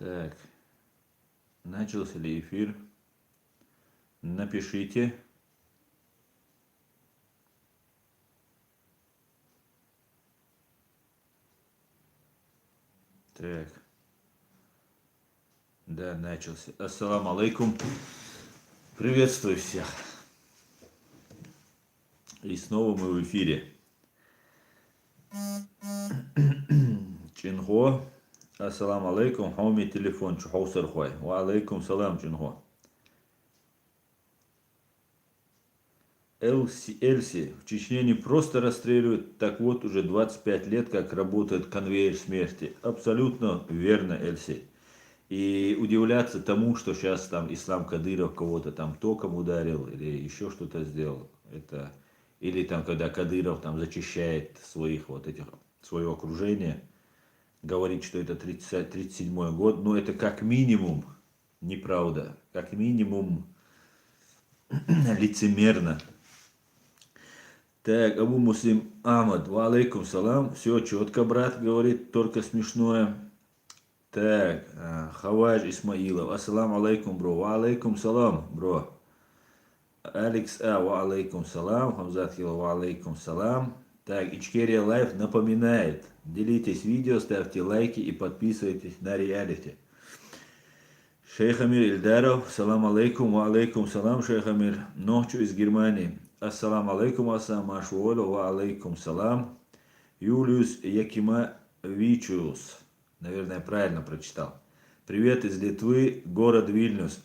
Так, начался ли эфир? Напишите. Так, да, начался. Ассаламу алейкум. Приветствую всех. И снова мы в эфире. Чинго. Ассаламу алейкум. Хауми телефон. Чухаусар хуай. Ва алейкум салам, Чинго. Эльси, в Чечне не просто расстреливают, так вот уже 25 лет, как работает конвейер смерти. Абсолютно верно, Эльси. И удивляться тому, что сейчас там Ислам Кадыров кого-то там током ударил или еще что-то сделал. Это... Или там, когда Кадыров там зачищает своих вот этих, свое окружение, говорит, что это 37-й год, но это как минимум неправда, как минимум лицемерно. Так, Абу Муслим Ахмад, ва алейкум салам, все четко, брат, говорит, только смешное. Так, Хаваж Исмаилов, ассаламу алейкум, бро, ва алейкум салам, бро. Алекс ва алейкум салам, Хамзат Хилов, ва алейкум салам. Так, Ичкерия Лайф напоминает, делитесь видео, ставьте лайки и подписывайтесь на реалити. Шейх Амир Ильдаров, салам алейкум, ва алейкум салам, Шейх Амир, Нохчу из Германии. Ассаламу алейкум, ассалам Ашуолу, ва алейкум салам. Юлиус Якимовичус, наверное, правильно прочитал. Привет из Литвы, город Вильнюс.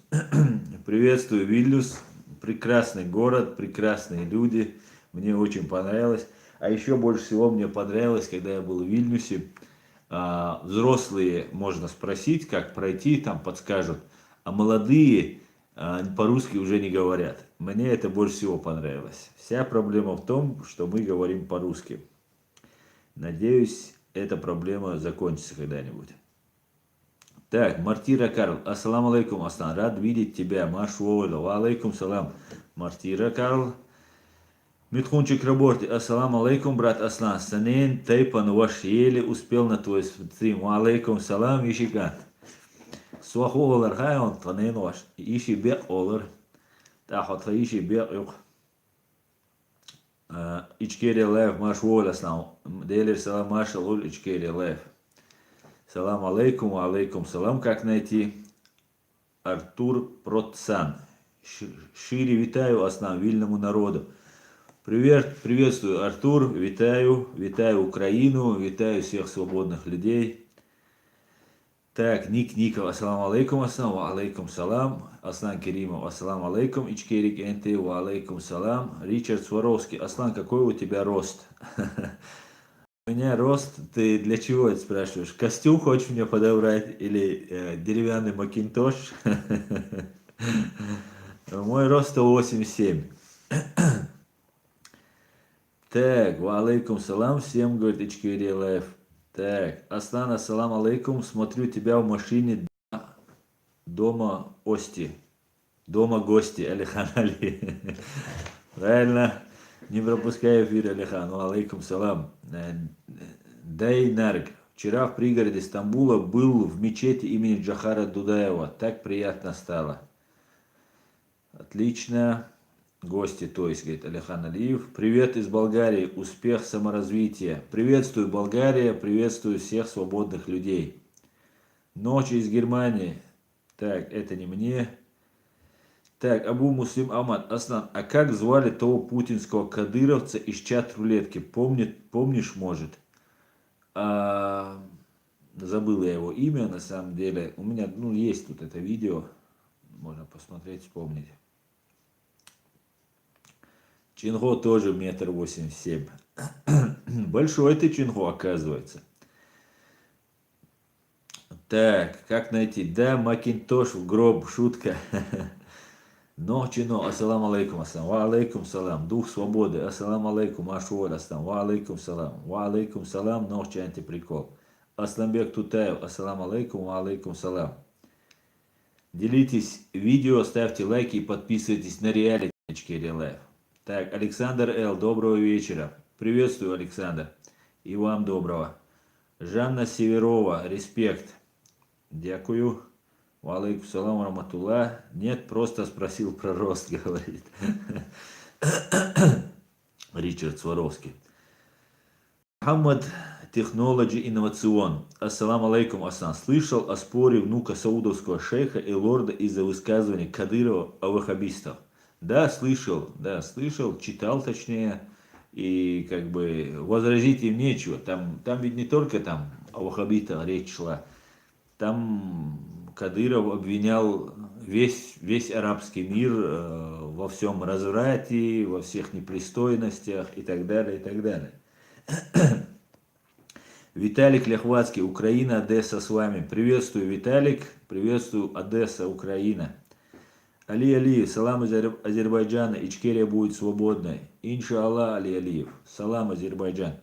Приветствую, Вильнюс. Прекрасный город, прекрасные люди. Мне очень понравилось. А еще больше всего мне понравилось, когда я был в Вильнюсе. Взрослые можно спросить, как пройти, там подскажут. А молодые по-русски уже не говорят. Мне это больше всего понравилось. Вся проблема в том, что мы говорим по-русски. Надеюсь, эта проблема закончится когда-нибудь. Так, Мартира Карл, ассаламу алейкум, Аслан, рад видеть тебя, Машуола, ва алейкум салам, Мартира Карл. Митхунчик работы, ассаламу алейкум, брат Аслан, Санен, Тайпан, ваш еле успел на твой стрим, ва алейкум салам, Ишигат. Суаху олар, хай он, Танен ваш, Иши бе олар, Тахот Иши бе юк. Ичкерия Лайф, Машуола, Аслан, Делер салам, Машалул, Ичкерия Лайф. Салам алейкум, алейкум салам. Как найти? Артур Процан. Шире витаю основ вільному народу. Приветствую, Артур, витаю Украину, витаю всех свободных людей. Так, Ников, ассаламу алейкум, ассаламу алейкум салам. Аслан Керимов, ассаламу алейкум. Ичкерик НТ, ва алейкум салам. Ричард Сваровский, Аслан, какой у тебя рост? У меня рост, ты для чего это спрашиваешь? Костюм хочешь мне подобрать или деревянный макинтош? Мой рост 187. Так, ва алейкум салам, всем, говорит Ичкерия Лайф. Так, Аслан, ассалам алейкум, смотрю тебя в машине дома Ости. Дома гости, Алихан Али. Правильно. Не пропускай эфир, Алихан. Алейкум салам. Дайнарг. Вчера в пригороде Стамбула был в мечети имени Джахара Дудаева. Так приятно стало. Отлично. Гости, то есть, говорит Алихан Алиев. Привет из Болгарии. Успех, саморазвития. Приветствую, Болгария. Приветствую всех свободных людей. Ночь из Германии. Так, это не мне. Так, Абу Муслим Ахмад, Аслан, а как звали того путинского кадыровца из чат-рулетки? Помнишь, может? Забыл я его имя, на самом деле. У меня, есть тут это видео. Можно посмотреть, вспомнить. Чинго тоже 1,87 м. Большой ты, Чинго, оказывается. Так, как найти? Да, Макинтош в гроб, шутка. Чино, ассаламу алейкум, ассалам, ва алейкум салам, дух свободы, ассаламу алейкум, Ашуоль, ассалам, ва алейкум салам, Нохчи антиприкол. Асламбек Тутаев, ассаламу алейкум, ва алейкум салам. Делитесь видео, ставьте лайки и подписывайтесь на реалити Ичкерия Лайф. Так, Александр Л, доброго вечера. Приветствую, Александр. И вам доброго. Жанна Северова, респект. Дякую. Валейкум салам раматулла. Нет, просто спросил про рост, говорит Ричард Сваровский. Мухаммад Технологи Инновацион. Ассаламу алейкум, Асан. Слышал о споре внука саудовского шейха и лорда из-за высказывания Кадырова о ваххабистах? Да, слышал, читал точнее. И как бы возразить им нечего. Там ведь не только там о ваххабитах речь шла. Там Кадыров обвинял весь арабский мир во всем разврате, во всех непристойностях и так далее, и так далее. Виталик Ляхватский, Украина, Одесса с вами. Приветствую, Виталик. Приветствую, Одесса, Украина. Али Алиев, салам из Азербайджана. Ичкерия будет свободной. Иншаллах, Али Алиев. Салам, Азербайджан.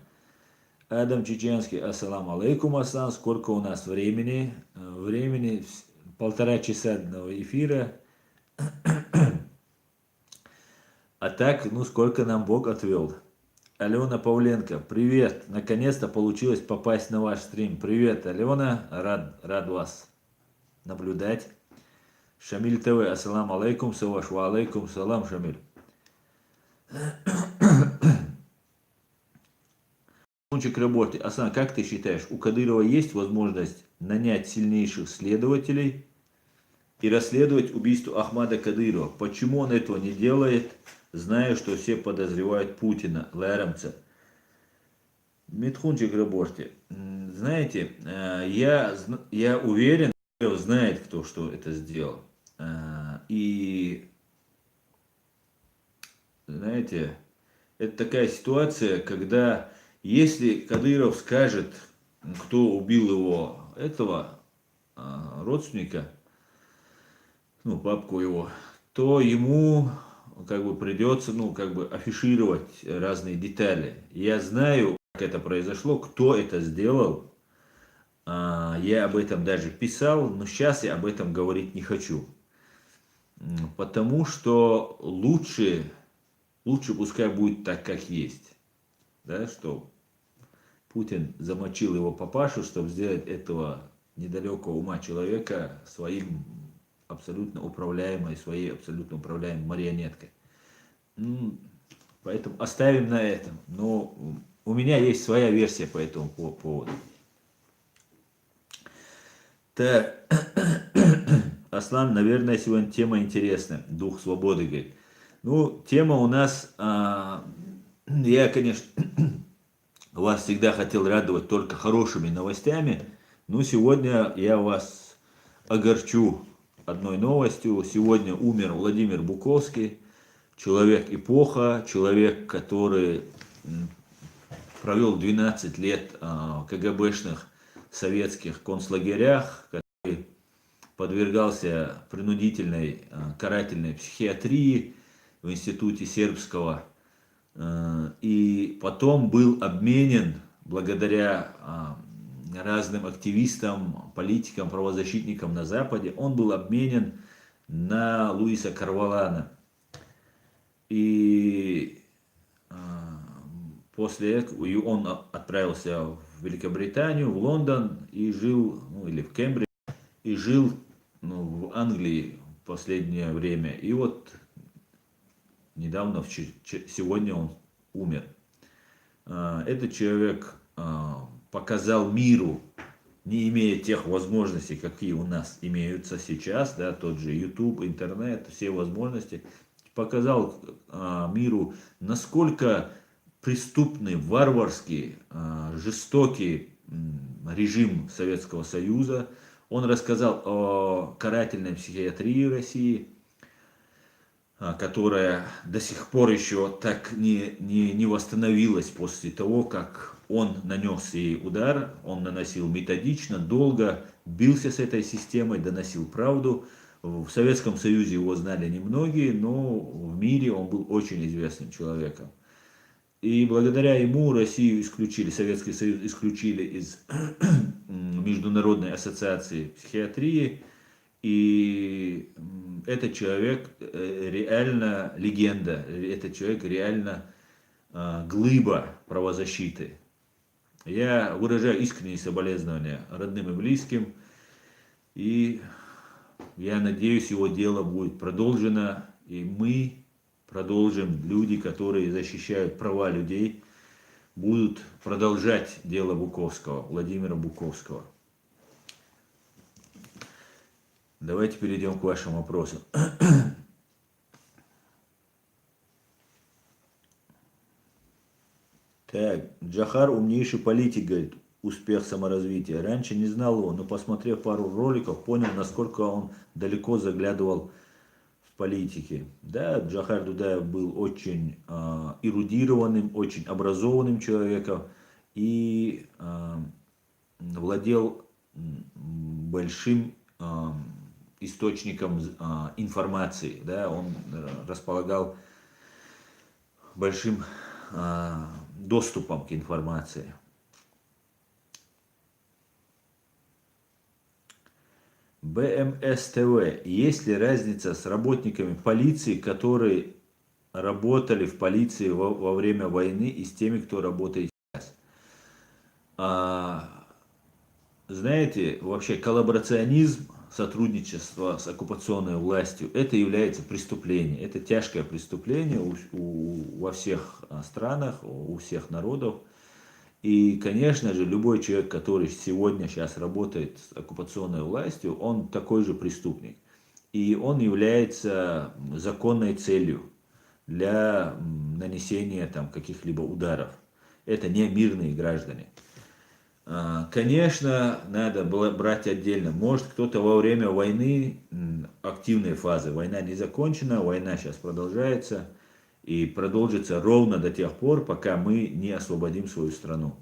Адам Чеченский, ассаламу алейкум, Асан. Сколько у нас времени? Времени 1,5 часа до эфира. А так, ну сколько нам Бог отвел. Алена Павленко, привет. Наконец-то получилось попасть на ваш стрим. Привет, Алена. Рад вас наблюдать. Шамиль ТВ, ассаламу алейкум, Саваш, ва алейкум салам, Шамиль. К работе. Асан, как ты считаешь, у Кадырова есть возможность нанять сильнейших следователей и расследовать убийство Ахмада Кадырова? Почему он этого не делает, зная, что все подозревают Путина, Лэрамца? Митхунчик работе. Знаете, я уверен, что знает, кто что это сделал. И, знаете, это такая ситуация, когда если Кадыров скажет, кто убил его, этого родственника, ну, папку его, то ему как бы придется, ну, как бы афишировать разные детали. Я знаю, как это произошло, кто это сделал. Я об этом даже писал, но сейчас я об этом говорить не хочу. Потому что лучше пускай будет так, как есть. Да, что Путин замочил его папашу, чтобы сделать этого недалекого ума человека своей абсолютно управляемой марионеткой. Поэтому оставим на этом. Но у меня есть своя версия по этому поводу. Так, Аслан, наверное, сегодня тема интересная. Дух свободы, говорит. Ну, тема у нас, я, конечно, вас всегда хотел радовать только хорошими новостями, но сегодня я вас огорчу одной новостью. Сегодня умер Владимир Буковский, человек-эпоха, человек, который провел 12 лет в КГБшных советских концлагерях, который подвергался принудительной карательной психиатрии в институте сербского, и потом был обменен благодаря разным активистам, политикам, правозащитникам на Западе, он был обменен на Луиса Карвалана. И после этого он отправился в Великобританию, в Лондон и жил, ну или в Кембридже, и жил в Англии в последнее время. И вот недавно, сегодня он умер. Этот человек показал миру, не имея тех возможностей, какие у нас имеются сейчас, да, тот же YouTube, интернет, все возможности, показал миру, насколько преступный, варварский, жестокий режим Советского Союза. Он рассказал о карательной психиатрии России, которая до сих пор еще так не восстановилась после того, как он нанес ей удар. Он наносил методично, долго, бился с этой системой, доносил правду. В Советском Союзе его знали немногие, но в мире он был очень известным человеком. И благодаря ему Россию исключили, Советский Союз исключили из Международной ассоциации психиатрии. И этот человек реально легенда, этот человек реально глыба правозащиты. Я выражаю искренние соболезнования родным и близким. И я надеюсь, его дело будет продолжено, и мы продолжим, люди, которые защищают права людей, будут продолжать дело Буковского, Владимира Буковского. Давайте перейдем к вашим вопросам. Так, Джахар умнейший политик, говорит, успех саморазвития. Раньше не знал его, но посмотрев пару роликов, понял, насколько он далеко заглядывал в политике. Да, Джахар Дудаев был очень эрудированным, очень образованным человеком и владел большим источником информации. Да, он располагал большим доступом к информации. БМС ТВ. Есть ли разница с работниками полиции, которые работали в полиции во время войны, и с теми, кто работает сейчас? Знаете, вообще коллаборационизм, сотрудничество с оккупационной властью, это является преступлением. Это тяжкое преступление во всех странах, у всех народов. И, конечно же, любой человек, который сейчас работает с оккупационной властью, он такой же преступник. И он является законной целью для нанесения там каких-либо ударов. Это не мирные граждане. Конечно, надо было брать отдельно. Может, кто-то во время войны, активной фазы, война не закончена, война сейчас продолжается и продолжится ровно до тех пор, пока мы не освободим свою страну.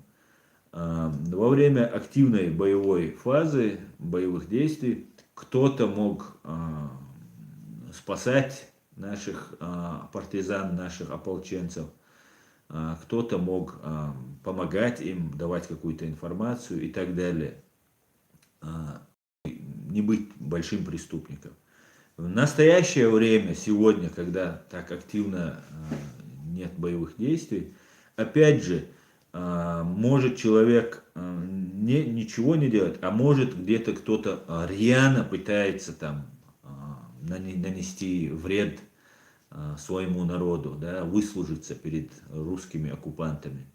Во время активной боевой фазы, боевых действий, кто-то мог спасать наших партизан, наших ополченцев, кто-то мог помогать им, давать какую-то информацию и так далее. Не быть большим преступником. В настоящее время, сегодня, когда так активно нет боевых действий, опять же, может человек ничего не делать, а может где-то кто-то рьяно пытается там нанести вред своему народу, да, выслужиться перед русскими оккупантами.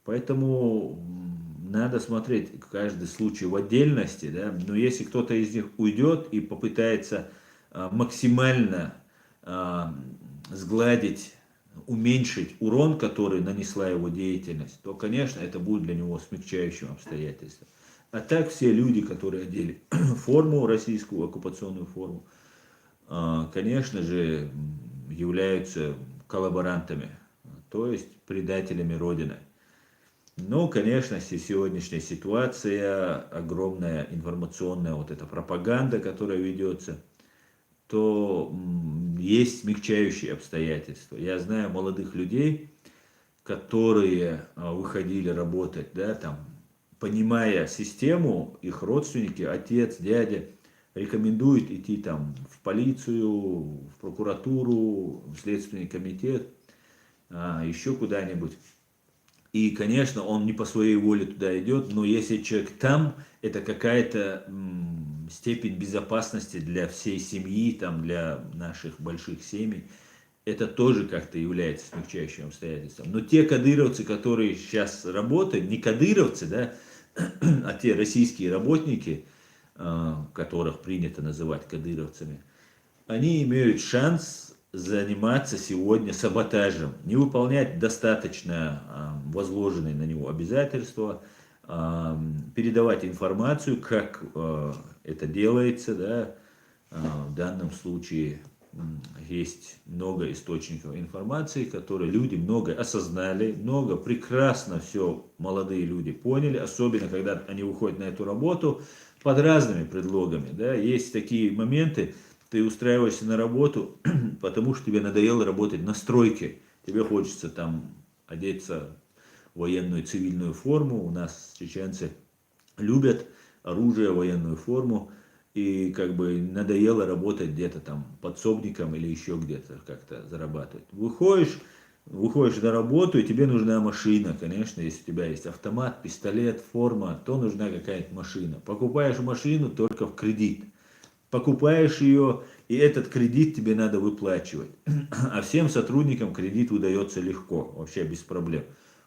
Поэтому надо смотреть каждый случай в отдельности, да, но если кто-то из них уйдет и попытается максимально сгладить, уменьшить урон, который нанесла его деятельность, то, конечно, это будет для него смягчающим обстоятельством. А так все люди, которые одели форму, российскую оккупационную форму, конечно же, являются коллаборантами, то есть предателями Родины. Но, конечно, сегодняшняя ситуация, огромная информационная вот эта пропаганда, которая ведется, то есть смягчающие обстоятельства. Я знаю молодых людей, которые выходили работать, да, там, понимая систему, их родственники, отец, дядя, рекомендуют идти там в полицию, в прокуратуру, в следственный комитет, еще куда-нибудь. И, конечно, он не по своей воле туда идет, но если человек там, это какая-то степень безопасности для всей семьи, там, для наших больших семей. Это тоже как-то является смягчающим обстоятельством. Но те кадыровцы, которые сейчас работают, не кадыровцы, да, а те российские работники, которых принято называть кадыровцами, они имеют шанс заниматься сегодня саботажем, не выполнять достаточно возложенные на него обязательства, передавать информацию, как это делается, да, в данном случае есть много источников информации, которые люди много осознали, много прекрасно все молодые люди поняли, особенно когда они выходят на эту работу под разными предлогами. Да. Есть такие моменты, ты устраиваешься на работу, потому что тебе надоело работать на стройке, тебе хочется там одеться в военную цивильную форму, у нас чеченцы любят оружие, военную форму, и как бы надоело работать где-то там подсобником или еще где-то как-то зарабатывать. Выходишь, выходишь на работу, и тебе нужна машина, конечно, если у тебя есть автомат, пистолет, форма, то нужна какая-то машина. Покупаешь машину только в кредит. Покупаешь ее, и этот кредит тебе надо выплачивать. А всем сотрудникам кредит выдается легко, вообще без проблем.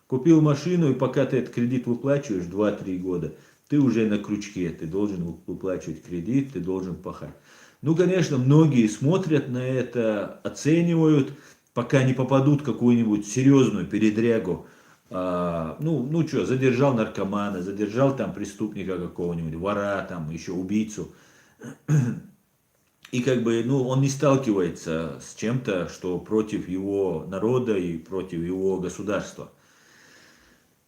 Купил машину, и пока ты этот кредит выплачиваешь 2-3 года, ты уже на крючке, ты должен выплачивать кредит, ты должен пахать. Ну, конечно, многие смотрят на это, оценивают, пока не попадут в какую-нибудь серьезную передрягу. Ну что, задержал наркомана, задержал там преступника какого-нибудь, вора, там еще убийцу. И как бы, ну, он не сталкивается с чем-то, что против его народа и против его государства.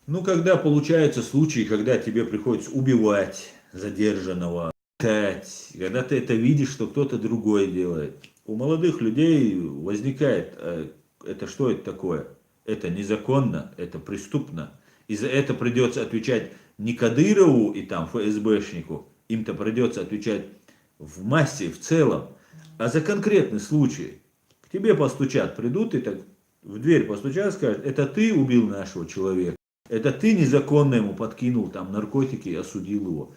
Ну, когда получаются случаи, когда тебе приходится убивать задержанного, когда ты это видишь, что кто-то другой делает, у молодых людей возникает, это что это такое? Это незаконно, это преступно. И за это придется отвечать не Кадырову и там ФСБшнику, им-то придется отвечать в массе, в целом, а за конкретный случай. К тебе постучат, придут и так в дверь постучат, скажут, это ты убил нашего человека, это ты незаконно ему подкинул там наркотики и осудил его.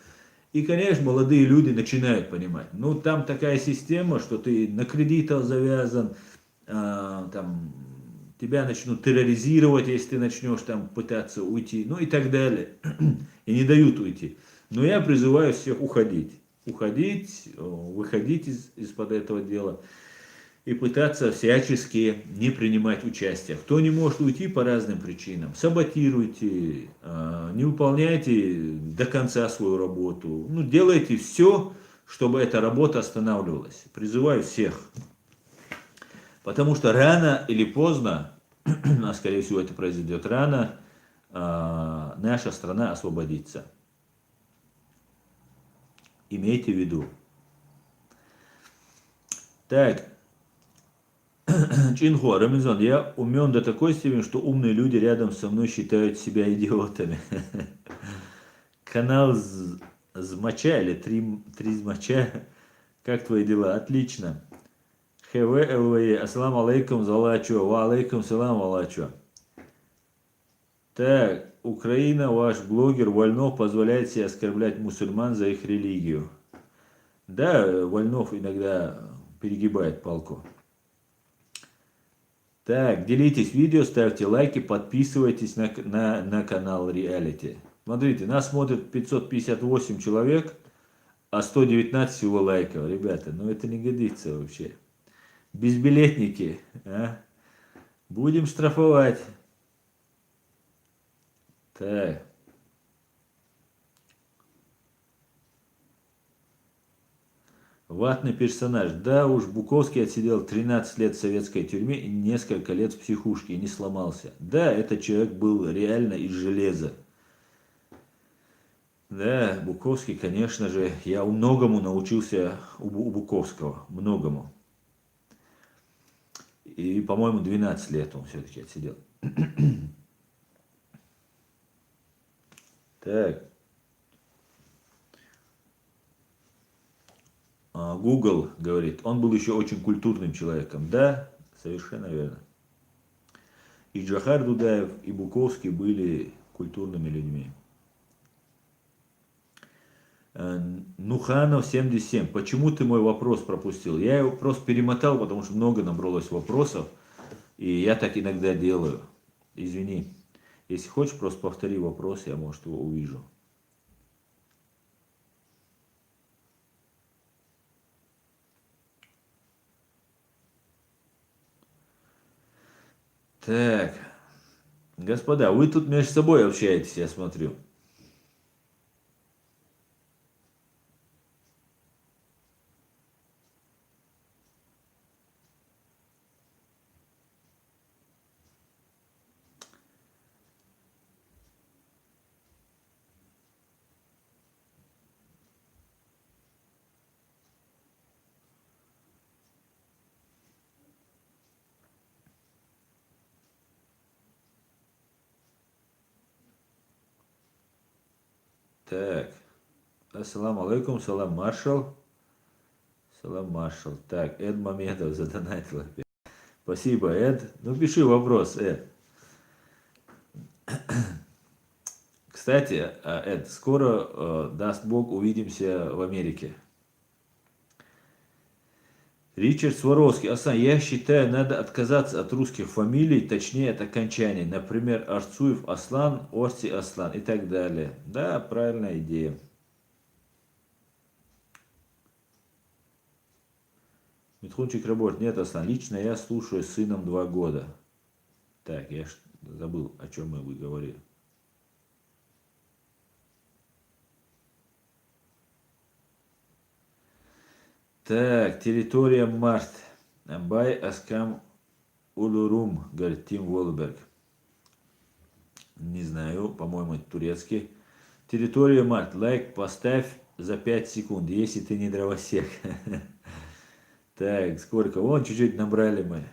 И, конечно, молодые люди начинают понимать, ну, там такая система, что ты на кредитах завязан, там, тебя начнут терроризировать, если ты начнешь там пытаться уйти, ну и так далее. И не дают уйти. Но я призываю всех уходить. Уходить, выходить из-под этого дела и пытаться всячески не принимать участие. Кто не может уйти по разным причинам, саботируйте, не выполняйте до конца свою работу. Ну, делайте все, чтобы эта работа останавливалась. Призываю всех. Потому что рано или поздно, а скорее всего это произойдет рано, наша страна освободится. Имейте в виду. Так, Чинхо, Рамизон, я умен до такой степени, что умные люди рядом со мной считают себя идиотами. Канал Змача или Тризмача. Как твои дела? Отлично. ХВ Ассаламу алейкум, залачо. Ва алейкум салам, валачо. Так, Украина, ваш блогер Вольнов позволяет себе оскорблять мусульман за их религию. Да, Вольнов иногда перегибает палку. Так, делитесь видео, ставьте лайки, подписывайтесь на канал Реалити. Смотрите, нас смотрит 558 человек, а 119 всего лайков. Ребята, ну это не годится вообще. Безбилетники, а? Будем штрафовать. Так. Ватный персонаж. Да уж, Буковский отсидел 13 лет в советской тюрьме и несколько лет в психушке и не сломался. Да, этот человек был реально из железа. Да, Буковский, конечно же, я многому научился у Буковского, многому. И, по-моему, 12 лет он все-таки отсидел. Так. Google говорит, он был еще очень культурным человеком. Да, совершенно верно. И Джохар Дудаев, и Буковский были культурными людьми. Нуханов 77. Почему ты мой вопрос пропустил? Я его просто перемотал, потому что много набралось вопросов. И я так иногда делаю. Извини. Если хочешь, просто повтори вопрос, я, может, его увижу. Так. Господа, вы тут между собой общаетесь, я смотрю. Так. Ассаламу алейкум, салам маршал. Салам маршал. Так, Эд Мамедов задонатил опять. Спасибо, Эд. Ну, пиши вопрос, Эд. Кстати, Эд, скоро, даст Бог, увидимся в Америке. Ричард Сваровский. Асан, я считаю, надо отказаться от русских фамилий, точнее от окончаний. Например, Арцуев Аслан, Орси Аслан и так далее. Да, правильная идея. Митхунчик работает. Нет, Аслан. Лично я слушаю с сыном 2 года. Так, я забыл, о чем мы говорили. Так, территория Март. Бай Аскам Улурум, говорит Тим Волберг. Не знаю, по-моему, это турецкий. Территория Март. Лайк поставь за 5 секунд, если ты не дровосек. Так, сколько? Вон чуть-чуть набрали мы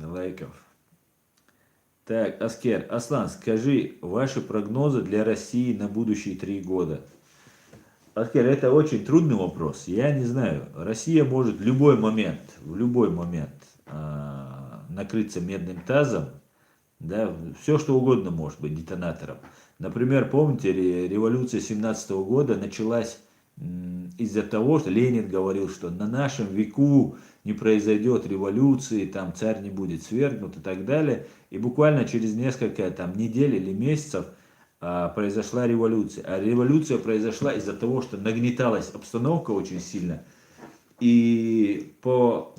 лайков. Так, Аскер. Аслан, скажи ваши прогнозы для России на будущие 3 года. Аскер, это очень трудный вопрос. Я не знаю. Россия может в любой момент накрыться медным тазом. Да, все что угодно может быть детонатором. Например, помните, революция 17 года началась из-за того, что Ленин говорил, что на нашем веку не произойдет революции, там царь не будет свергнут и так далее. И буквально через несколько там, недель или месяцев произошла революция. А революция произошла из-за того, что нагнеталась обстановка очень сильно. И по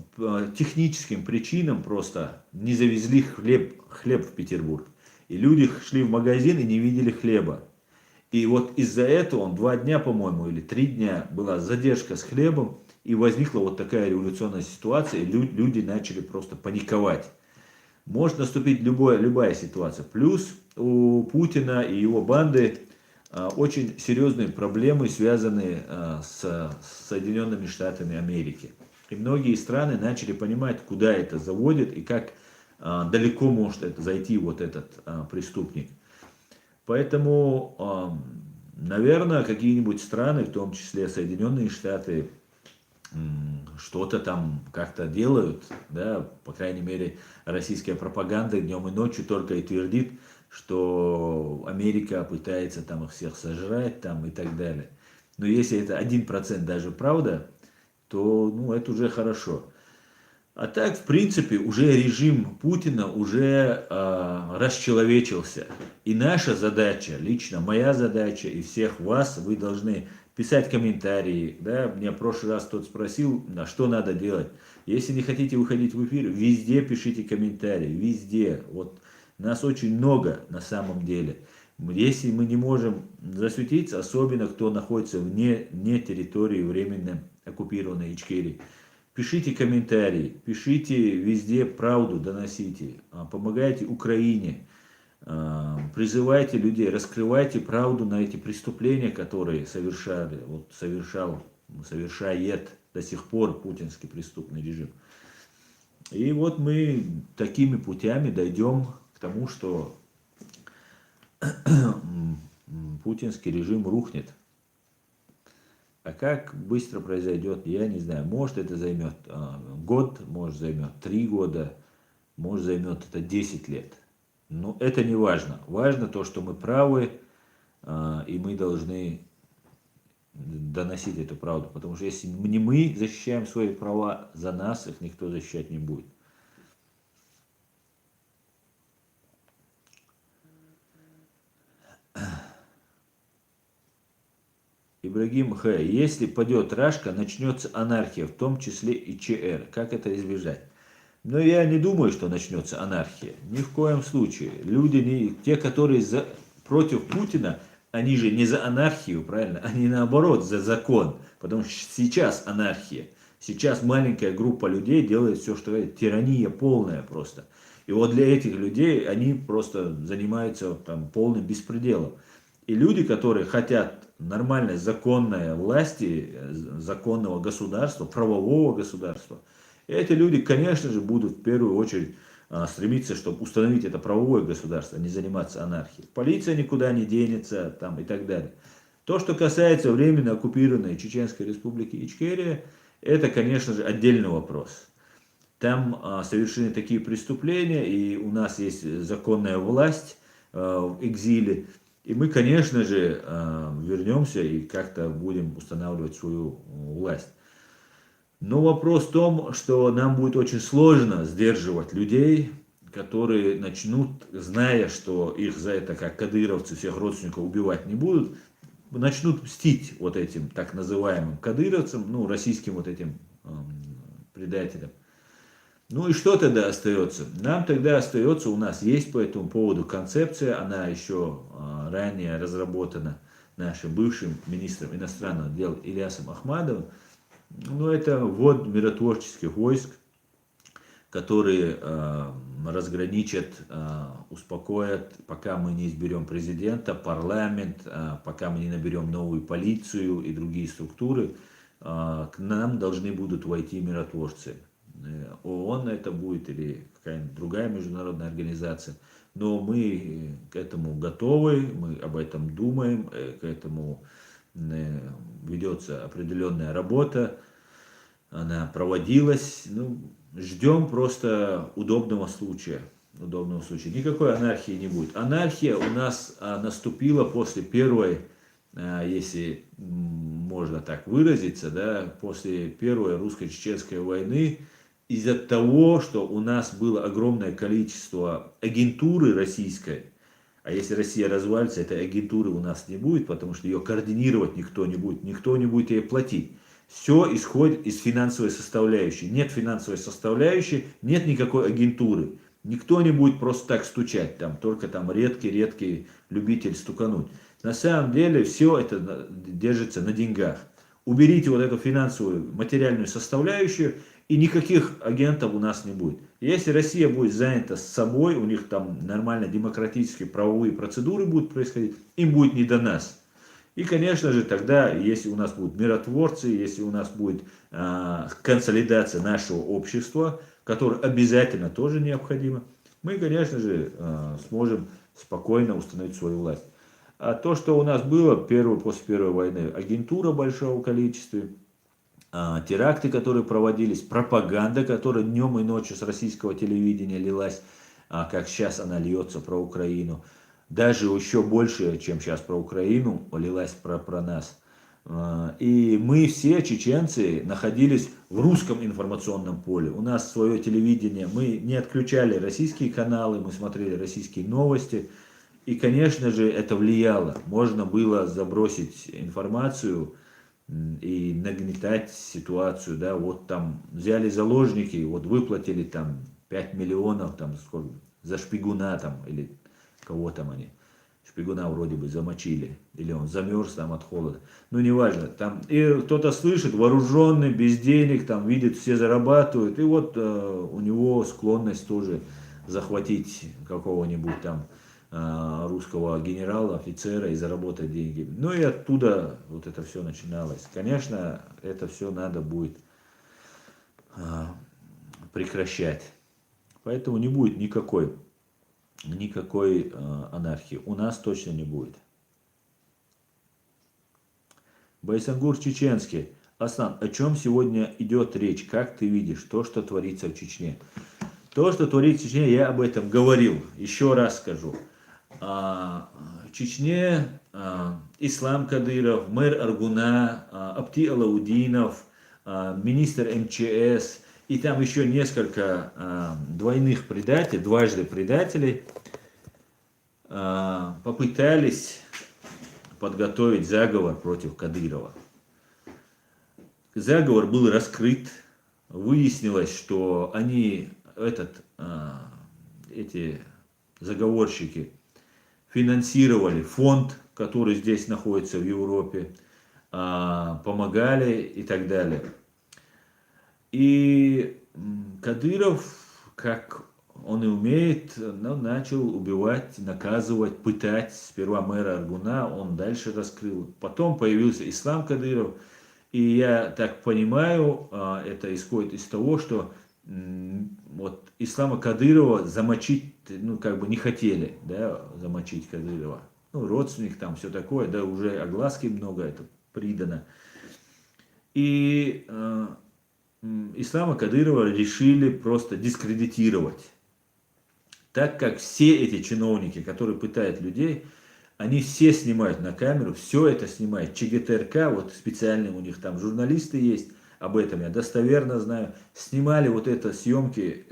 техническим причинам просто не завезли хлеб в Петербург. И люди шли в магазин и не видели хлеба. И вот из-за этого он 2 дня, по-моему, или 3 дня была задержка с хлебом, и возникла вот такая революционная ситуация, и люди начали просто паниковать. Может наступить любая ситуация. Плюс у Путина и его банды очень серьезные проблемы, связанные с Соединенными Штатами Америки. И многие страны начали понимать, куда это заводит и как далеко может это зайти вот этот преступник. Поэтому, наверное, какие-нибудь страны, в том числе Соединенные Штаты, что-то там как-то делают, да, по крайней мере, российская пропаганда днем и ночью только и твердит, что Америка пытается там их всех сожрать там и так далее. Но если это 1% даже правда, то ну, это уже хорошо. А так, в принципе, уже режим Путина уже расчеловечился. И наша задача, лично моя задача и всех вас, вы должны писать комментарии. Да? Меня в прошлый раз кто-то спросил, на что надо делать. Если не хотите выходить в эфир, везде пишите комментарии, везде. Вот нас очень много на самом деле. Если мы не можем засветиться, особенно кто находится вне территории временно оккупированной Ичкерии, пишите комментарии, пишите везде правду, доносите, помогайте Украине, призывайте людей, раскрывайте правду на эти преступления, которые совершает до сих пор путинский преступный режим. И вот мы такими путями дойдем к тому, что путинский режим рухнет. А как быстро произойдет, я не знаю. Может это займет год, может займет 3 года, может займет это 10 лет. Но это не важно. Важно то, что мы правы, и мы должны доносить эту правду. Потому что если не мы защищаем свои права, за нас их никто защищать не будет. Ибрагим Х. Если падет Рашка, начнется анархия, в том числе и ЧР. Как это избежать? Но я не думаю, что начнется анархия. Ни в коем случае. Люди, те, которые против Путина, они же не за анархию, правильно? Они наоборот за закон. Потому что сейчас анархия. Сейчас маленькая группа людей делает все, что говорит. Тирания полная просто. И вот для этих людей они просто занимаются там полным беспределом. И люди, которые хотят нормальной законной власти, законного государства, правового государства, эти люди, конечно же, будут в первую очередь стремиться, чтобы установить это правовое государство, а не заниматься анархией. Полиция никуда не денется там, и так далее. То, что касается временно оккупированной Чеченской республики Ичкерия, это, конечно же, отдельный вопрос. там совершены такие преступления, и у нас есть законная власть в экзиле. И мы, конечно же, вернемся и как-то будем устанавливать свою власть. Но вопрос в том, что нам будет очень сложно сдерживать людей, которые начнут, зная, что их за это, как кадыровцы, всех родственников убивать не будут, начнут мстить вот этим так называемым кадыровцам, ну, российским вот этим предателям. Ну и что тогда остается? Нам тогда остается, у нас есть по этому поводу концепция, она еще ранее разработана нашим бывшим министром иностранных дел Ильясом Ахмадовым. Ну, это ввод миротворческих войск, которые разграничат, успокоят, пока мы не изберем президента, парламент, пока мы не наберем новую полицию и другие структуры, к нам должны будут войти миротворцы. ООН это будет или какая-нибудь другая международная организация. Но мы к этому готовы, мы об этом думаем, к этому ведется определенная работа, она проводилась. Ну, ждем просто удобного случая. Удобного случая. Никакой анархии не будет. Анархия у нас наступила после первой, если можно так выразиться, да, после первой русско-чеченской войны, из-за того, что у нас было огромное количество агентуры российской, а если Россия развалится, этой агентуры у нас не будет, потому что ее координировать никто не будет ей платить. Все исходит из финансовой составляющей. Нет финансовой составляющей, нет никакой агентуры. Никто не будет просто так стучать, там, только там редкий любитель стукануть. На самом деле все это держится на деньгах. Уберите вот эту финансовую, материальную составляющую, и никаких агентов у нас не будет. Если Россия будет занята с собой, у них там нормально демократические правовые процедуры будут происходить, им будет не до нас. И, конечно же, тогда, если у нас будут миротворцы, если у нас будет консолидация нашего общества, которая обязательно тоже необходима, мы, конечно же, сможем спокойно установить свою власть. А то, что у нас было после Первой войны, агентура большого количества, теракты, которые проводились, пропаганда, которая днем и ночью с российского телевидения лилась, как сейчас она льется про Украину, даже еще больше, чем сейчас про Украину, лилась про нас. И мы все, чеченцы, находились в русском информационном поле. У нас свое телевидение, мы не отключали российские каналы, мы смотрели российские новости. И, конечно же, это влияло. Можно было забросить информацию и нагнетать ситуацию, да, вот там взяли заложники, вот выплатили там 5 миллионов, там, сколько, за шпигуна там, или кого там они, шпигуна вроде бы замочили, или он замерз там от холода, ну неважно, там, и кто-то слышит, вооруженный, без денег, там, видит, все зарабатывают, и вот у него склонность тоже захватить какого-нибудь там русского генерала, офицера и заработать деньги. Ну и оттуда вот это все начиналось. Конечно, это все надо будет прекращать. Поэтому не будет никакой анархии. У нас точно не будет. Байсангур чеченский. Аслан, о чем сегодня идет речь? Как ты видишь то, что творится в Чечне? То, что творится в Чечне, я об этом говорил. Еще раз скажу. В Чечне Ислам Кадыров, мэр Аргуна, Апти Алаудинов, министр МЧС и там еще несколько дважды предателей попытались подготовить заговор против Кадырова. Заговор был раскрыт, выяснилось, что эти заговорщики финансировали фонд, который здесь находится в Европе, помогали и так далее. И Кадыров, как он и умеет, начал убивать, наказывать, пытать. Сперва мэра Аргуна, он дальше раскрыл. Потом появился Ислам Кадыров. И я так понимаю, это исходит из того, что вот Ислама Кадырова замочить, не хотели, да, замочить Кадырова. Родственник там, все такое, да, уже огласки много, это придано. И Ислама Кадырова решили просто дискредитировать. Так как все эти чиновники, которые пытают людей, они все снимают на камеру, все это снимает. ЧГТРК, вот специальные у них там журналисты есть, об этом я достоверно знаю, снимали вот это съемки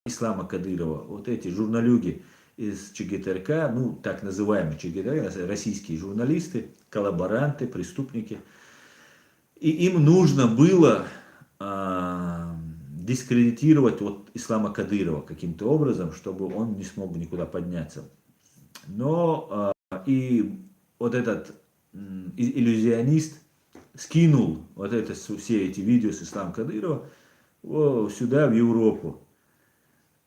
Ислама Кадырова, вот эти журналюги из ЧГТРК, ну так называемые ЧГТРК, российские журналисты, коллаборанты, преступники. И им нужно было дискредитировать вот Ислама Кадырова каким-то образом, чтобы он не смог никуда подняться. Но и вот этот иллюзионист скинул вот это, все эти видео с Ислама Кадырова сюда, в Европу.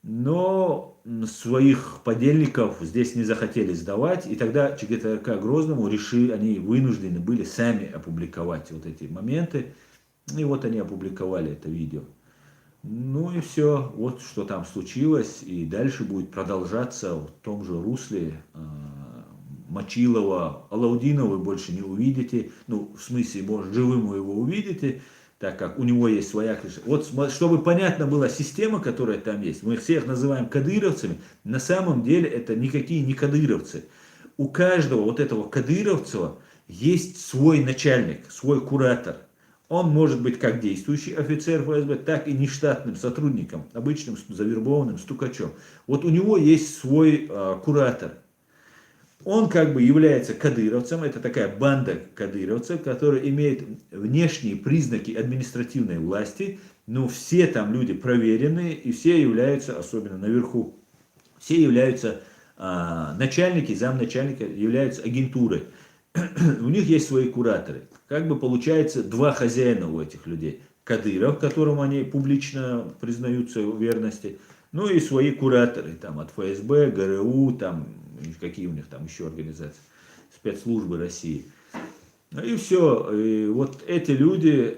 Но своих подельников здесь не захотели сдавать, и тогда ЧГТРК Грозному решили, они вынуждены были сами опубликовать вот эти моменты, и вот они опубликовали это видео. Ну и все, вот что там случилось, и дальше будет продолжаться в том же русле. Мочилова, Алаудинова вы больше не увидите, ну в смысле, может, живым вы его увидите, так как у него есть своя крыша. Вот чтобы понятно была система, которая там есть, мы их всех называем кадыровцами, на самом деле это никакие не кадыровцы. У каждого вот этого кадыровца есть свой начальник, свой куратор. Он может быть как действующий офицер ФСБ, так и нештатным сотрудником, обычным завербованным стукачом. Вот у него есть свой куратор. Он как бы является кадыровцем, это такая банда кадыровцев, которая имеет внешние признаки административной власти, но все там люди проверенные, и все являются, особенно наверху, все являются начальники, замначальника, являются агентурой. У них есть свои кураторы. Как бы получается два хозяина у этих людей. Кадыров, которому они публично признаются в верности, ну и свои кураторы, там от ФСБ, ГРУ, там какие у них там еще организации, спецслужбы России. И все, и вот эти люди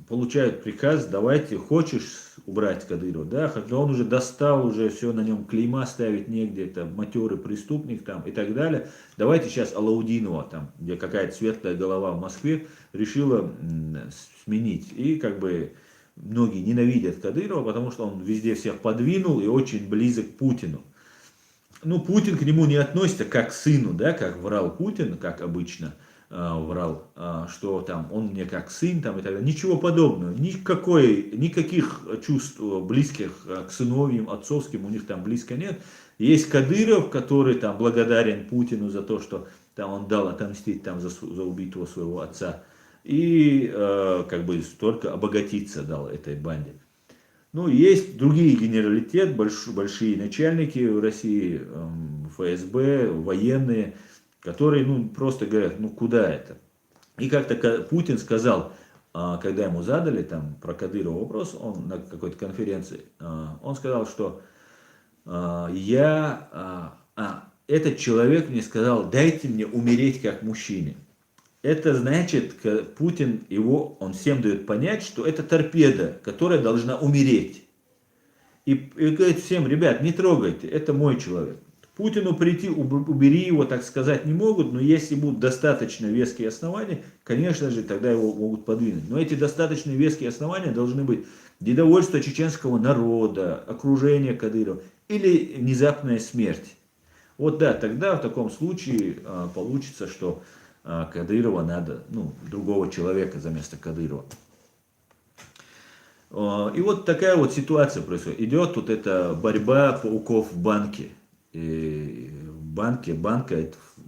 получают приказ, давайте, хочешь убрать Кадырова, да, хотя он уже достал, уже все, на нем клейма ставить негде, это матерый преступник там и так далее. Давайте сейчас Алаудинова, там, где какая-то светлая голова в Москве, решила сменить. И как бы многие ненавидят Кадырова, потому что он везде всех подвинул и очень близок к Путину. Ну, Путин к нему не относится как к сыну, да, как врал Путин, как обычно врал, что там он мне как сын, там и так далее. Ничего подобного, никаких чувств близких к сыновьям, отцовским у них там близко нет. Есть Кадыров, который там благодарен Путину за то, что там он дал отомстить там за убитого своего отца. И как бы только обогатиться дал этой банде. Ну, есть другие генералитет, большие начальники в России, ФСБ, военные, которые, ну, просто говорят, ну, куда это? И как-то Путин сказал, когда ему задали там про Кадырова вопрос, он на какой-то конференции, он сказал, что этот человек мне сказал, дайте мне умереть как мужчине. Это значит, Путин он всем дает понять, что это торпеда, которая должна умереть. И говорит всем, ребят, не трогайте, это мой человек. Путину прийти, убери его, так сказать, не могут, но если будут достаточно веские основания, конечно же, тогда его могут подвинуть. Но эти достаточно веские основания должны быть недовольство чеченского народа, окружение Кадырова или внезапная смерть. Вот да, тогда в таком случае получится, что Кадырова надо, ну, другого человека за место Кадырова. И вот такая вот ситуация происходит. Идет вот эта борьба пауков в банке. И банка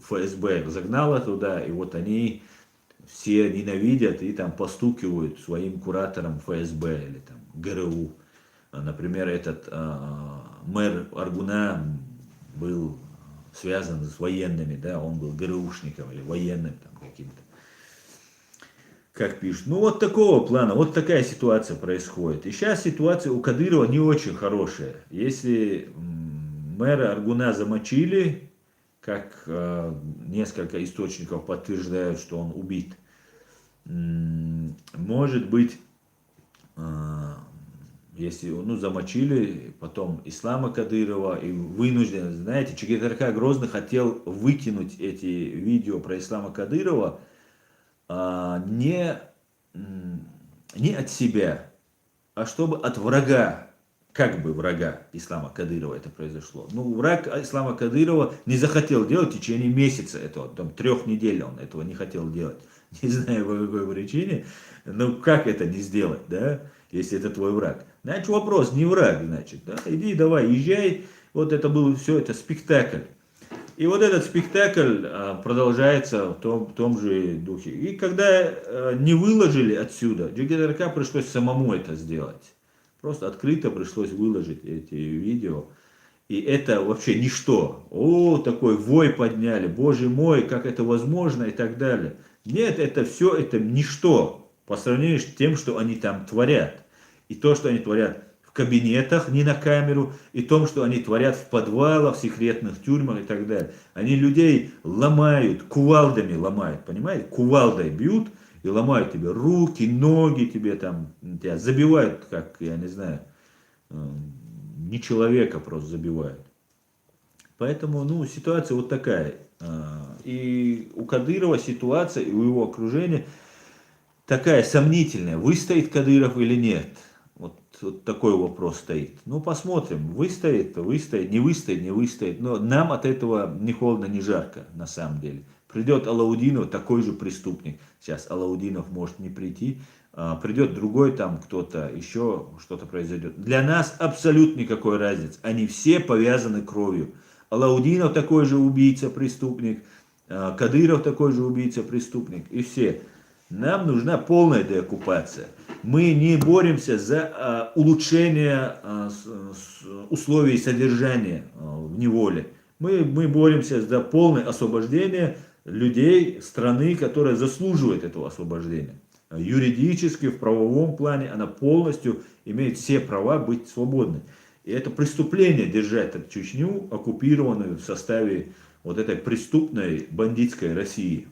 ФСБ загнала туда, и вот они все ненавидят и там постукивают своим кураторам ФСБ или там ГРУ. Например, этот мэр Аргуна был связан с военными, да, он был ГРУшником или военным там каким-то, как пишут. Ну вот такого плана, вот такая ситуация происходит. И сейчас ситуация у Кадырова не очень хорошая. Если мэра Аргуна замочили, как несколько источников подтверждают, что он убит, может быть, если, ну, замочили, потом Ислама Кадырова, и вынуждены, знаете, ЧГТРК Грозный хотел выкинуть эти видео про Ислама Кадырова не от себя, а чтобы от врага, как бы врага Ислама Кадырова это произошло. Ну, враг Ислама Кадырова не захотел делать в течение месяца этого, там 3 недель он этого не хотел делать. Не знаю по какой причине, но как это не сделать, да, если это твой враг. Значит, вопрос не враг, значит, да, иди давай, езжай, вот это был все, это спектакль. И вот этот спектакль продолжается в том же духе. И когда не выложили отсюда, ГТРК пришлось самому это сделать. Просто открыто пришлось выложить эти видео. И это вообще ничто. О, такой вой подняли, боже мой, как это возможно и так далее. Нет, это все, это ничто по сравнению с тем, что они там творят. И то, что они творят в кабинетах, не на камеру, и том, что они творят в подвалах, в секретных тюрьмах и так далее. Они людей ломают, кувалдами ломают, понимаете? Кувалдой бьют и ломают тебе руки, ноги, тебе там, тебя забивают, как, я не знаю, не человека просто забивают. Поэтому, ну, ситуация вот такая. И у Кадырова ситуация, и у его окружения такая сомнительная. Выстоит Кадыров или нет? Вот такой вопрос стоит. Ну, посмотрим. Выстоит, выстоит, не выстоит, не выстоит. Но нам от этого ни холодно, ни жарко, на самом деле. Придет Алаудинов, такой же преступник. Сейчас Алаудинов может не прийти. Придет другой там кто-то, еще что-то произойдет. Для нас абсолютно никакой разницы. Они все повязаны кровью. Алаудинов такой же убийца, преступник. Кадыров такой же убийца, преступник. И все. Нам нужна полная деоккупация. Мы не боремся за улучшение условий содержания в неволе. Мы боремся за полное освобождение людей страны, которая заслуживает этого освобождения. Юридически, в правовом плане она полностью имеет все права быть свободной. И это преступление держать эту Чечню, оккупированную в составе вот этой преступной бандитской России.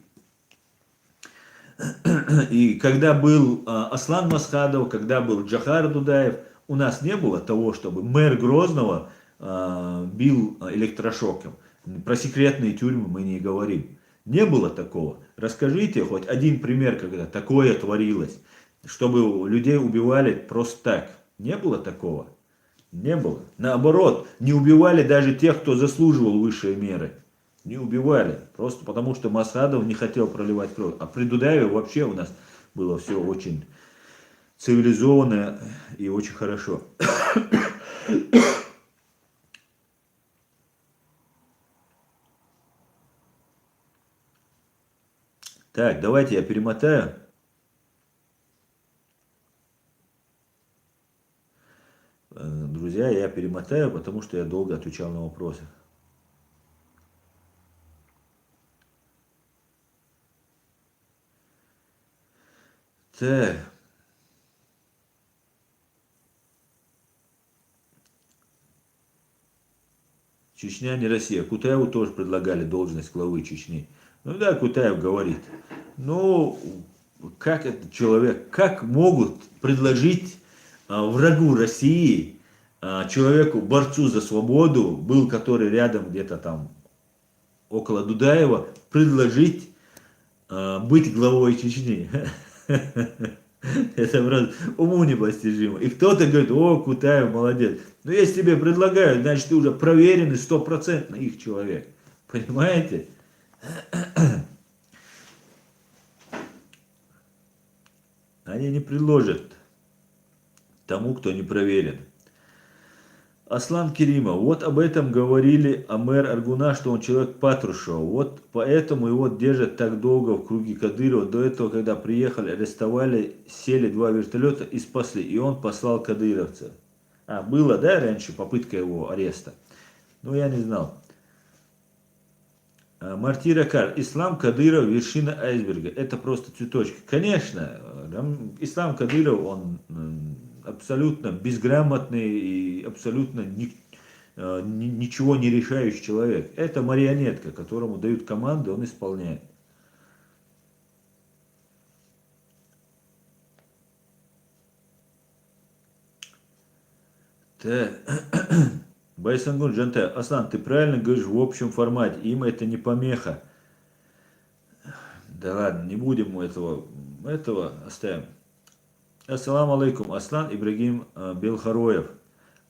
И когда был Аслан Масхадов, когда был Джохар Дудаев, у нас не было того, чтобы мэр Грозного бил электрошоком. Про секретные тюрьмы мы не говорим. Не было такого. Расскажите хоть один пример, когда такое творилось, чтобы людей убивали просто так. Не было такого. Не было. Наоборот, не убивали даже тех, кто заслуживал высшей меры. Не убивали. Просто потому, что Масхадов не хотел проливать кровь. А при Дудаеве вообще у нас было все очень цивилизованно и очень хорошо. Так, давайте я перемотаю. Друзья, я перемотаю, потому что я долго отвечал на вопросы. Так. Чечня не Россия. Кутаеву тоже предлагали должность главы Чечни. Ну да, Кутаев говорит. Ну, как этот человек, как могут предложить врагу России, человеку, борцу за свободу, был который рядом где-то там около Дудаева, предложить быть главой Чечни. Это просто уму непостижимо. И кто-то говорит, о, Кутаев молодец. Но если тебе предлагают, значит ты уже проверенный, стопроцентно их человек. Понимаете? Они не предложат тому, кто не проверен. Аслан Керимов, вот об этом говорили Амер Аргуна, что он человек Патрушева. Вот поэтому его держат так долго в круге Кадырова. До этого, когда приехали, арестовали, сели 2 вертолета и спасли. И он послал кадыровцев. Было, да, раньше попытка его ареста? Ну, я не знал. Мартира Кар, Ислам Кадыров, вершина айсберга. Это просто цветочки. Конечно, Ислам Кадыров, он абсолютно безграмотный и абсолютно ничего не решающий человек. Это марионетка, которому дают команды, он исполняет. Байсангун Джантай, Аслан, ты правильно говоришь в общем формате, им это не помеха. Да ладно, не будем этого оставим. Ассаламу алейкум. Аслан Ибрагим Белхароев.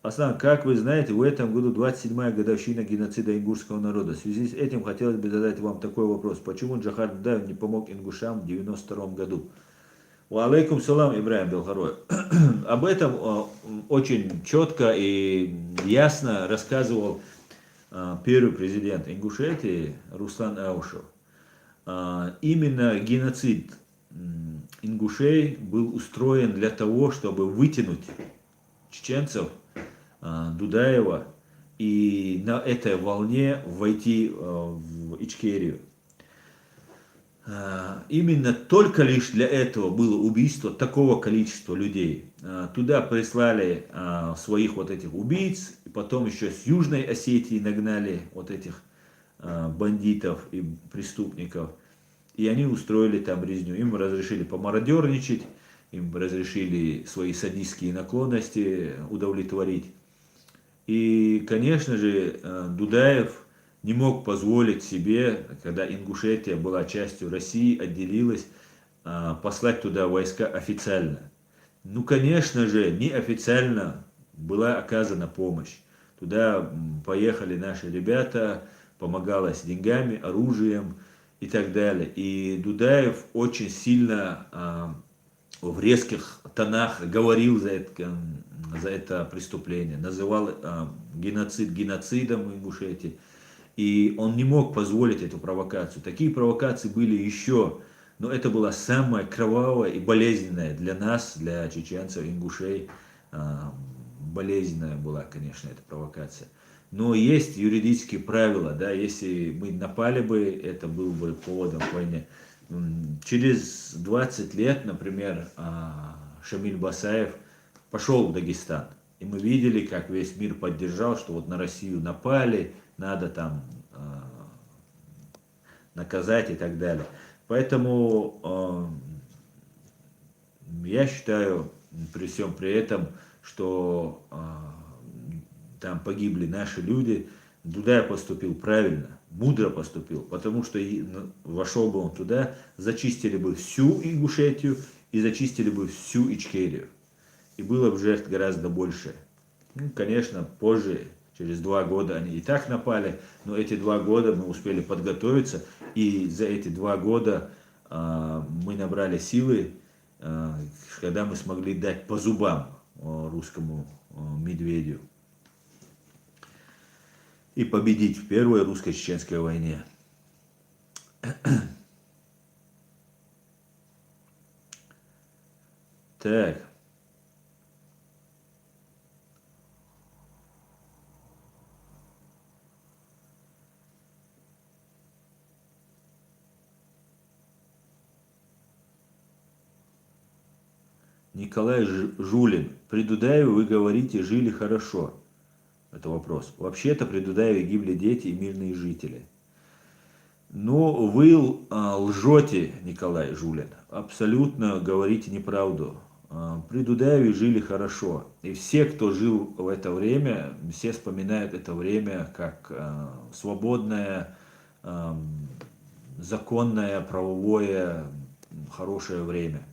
Аслан, как вы знаете, в этом году 27-я годовщина геноцида ингушского народа. В связи с этим хотелось бы задать вам такой вопрос. Почему Джохар Дудаев не помог ингушам в 92 году? Ва алейкум салам, Ибрагим Белхароев. Об этом очень четко и ясно рассказывал первый президент Ингушетии Руслан Аушев. Именно геноцид ингушей был устроен для того, чтобы вытянуть чеченцев, Дудаева, и на этой волне войти в Ичкерию. Именно только лишь для этого было убийство такого количества людей. Туда прислали своих вот этих убийц, и потом еще с Южной Осетии нагнали вот этих бандитов и преступников. И они устроили там резню. Им разрешили помародерничать, им разрешили свои садистские наклонности удовлетворить. И, конечно же, Дудаев не мог позволить себе, когда Ингушетия была частью России, отделилась, послать туда войска официально. Ну, конечно же, неофициально была оказана помощь. Туда поехали наши ребята, помогалось деньгами, оружием и так далее. И Дудаев очень сильно в резких тонах говорил за это преступление, называл геноцид геноцидом в Ингушетии. И он не мог позволить эту провокацию. Такие провокации были еще, но это была самая кровавая и болезненная для нас, для чеченцев, ингушей. Болезненная была, конечно, эта провокация. Но есть юридические правила, да, если мы напали бы, это был бы поводом к войне. Через 20 лет, например, Шамиль Басаев пошел в Дагестан. И мы видели, как весь мир поддержал, что вот на Россию напали, надо там наказать и так далее. Поэтому я считаю, при всем при этом, что там погибли наши люди, Дудаев поступил правильно, мудро поступил, потому что вошел бы он туда, зачистили бы всю Ингушетию и зачистили бы всю Ичкерию. И было бы жертв гораздо больше. Ну, конечно, позже, через 2 года они и так напали, но эти 2 года мы успели подготовиться, и за эти 2 года мы набрали силы, когда мы смогли дать по зубам русскому медведю и победить в Первой русско-чеченской войне. Так. Николай Жулин. При Дудаеве вы говорите, жили хорошо. Это вопрос. Вообще-то при Дудаеве гибли дети и мирные жители. Но вы лжете, Николай Жулин. Абсолютно говорите неправду. При Дудаеве жили хорошо. И все, кто жил в это время, все вспоминают это время как свободное, законное, правовое, хорошее время.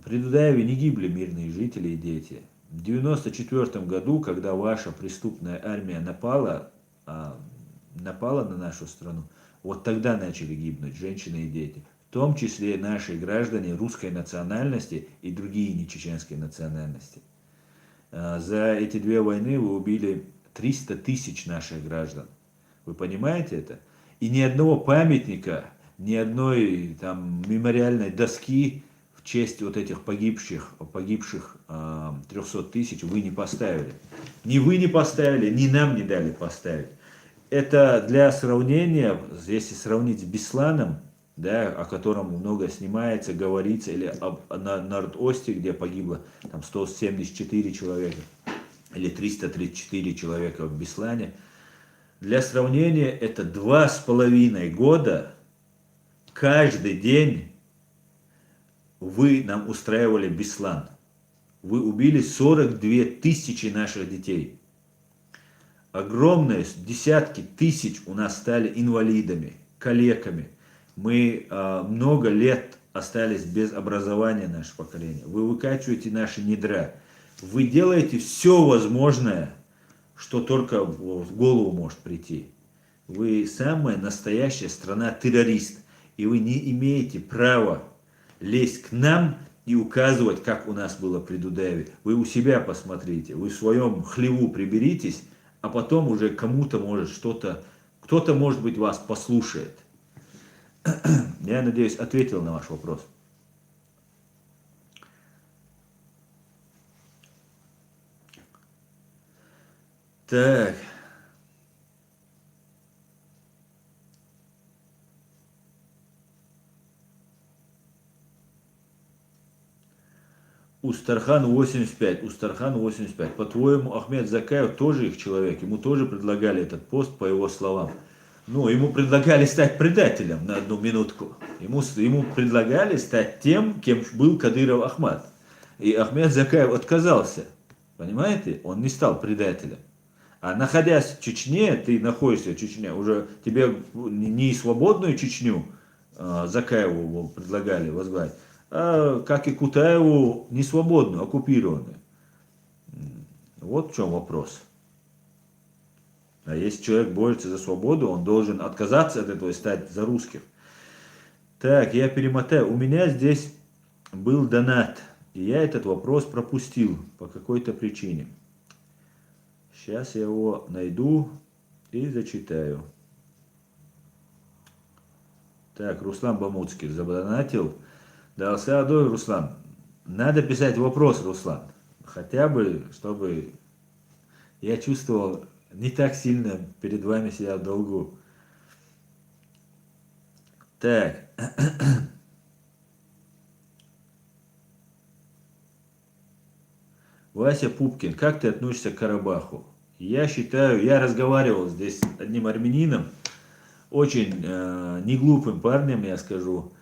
При Дудаеве не гибли мирные жители и дети. В 1994 году, когда ваша преступная армия напала на нашу страну, вот тогда начали гибнуть женщины и дети. В том числе наши граждане русской национальности и другие нечеченские национальности. За эти 2 войны вы убили 300 тысяч наших граждан. Вы понимаете это? И ни одного памятника, ни одной там мемориальной доски в честь вот этих погибших 300 тысяч вы не поставили. Ни вы не поставили, ни нам не дали поставить. Это для сравнения, если сравнить с Бесланом, да, о котором много снимается, говорится, или на Норд-Осте, где погибло там 174 человека, или 334 человека в Беслане. Для сравнения, это 2,5 года, каждый день вы нам устраивали Беслан. Вы убили 42 тысячи наших детей. Огромные десятки тысяч у нас стали инвалидами, калеками. Мы много лет остались без образования наше поколение. Вы выкачиваете наши недра. Вы делаете все возможное, что только в голову может прийти. Вы самая настоящая страна-террорист. И вы не имеете права лезть к нам и указывать, как у нас было при Дудаеве. Вы у себя посмотрите, вы в своем хлеву приберитесь, а потом уже кому-то может что-то, кто-то, может быть, вас послушает. Я надеюсь, ответил на ваш вопрос. Так. Устархан 85. Устархан 85. По-твоему, Ахмед Закаев тоже их человек? Ему тоже предлагали этот пост, по его словам. Ну, ему предлагали стать предателем на одну минутку. Ему предлагали стать тем, кем был Кадыров Ахмад. И Ахмед Закаев отказался. Понимаете? Он не стал предателем. А находясь в Чечне, ты находишься в Чечне, уже тебе не свободную Чечню Закаеву предлагали возглавить, а, как и Кутаеву, не свободную, оккупированную. Вот в чем вопрос. А если человек борется за свободу, он должен отказаться от этого и стать за русских. Так, я перемотаю. У меня здесь был донат, и я этот вопрос пропустил по какой-то причине. Сейчас я его найду и зачитаю. Так, Руслан Бамуцкий задонатил. Да, Саладой, Руслан. Надо писать вопрос, Руслан. Хотя бы, чтобы я чувствовал не так сильно перед вами себя в долгу. Так. Вася Пупкин, как ты относишься к Карабаху? Я считаю, я разговаривал здесь с одним армянином, очень неглупым парнем, я скажу.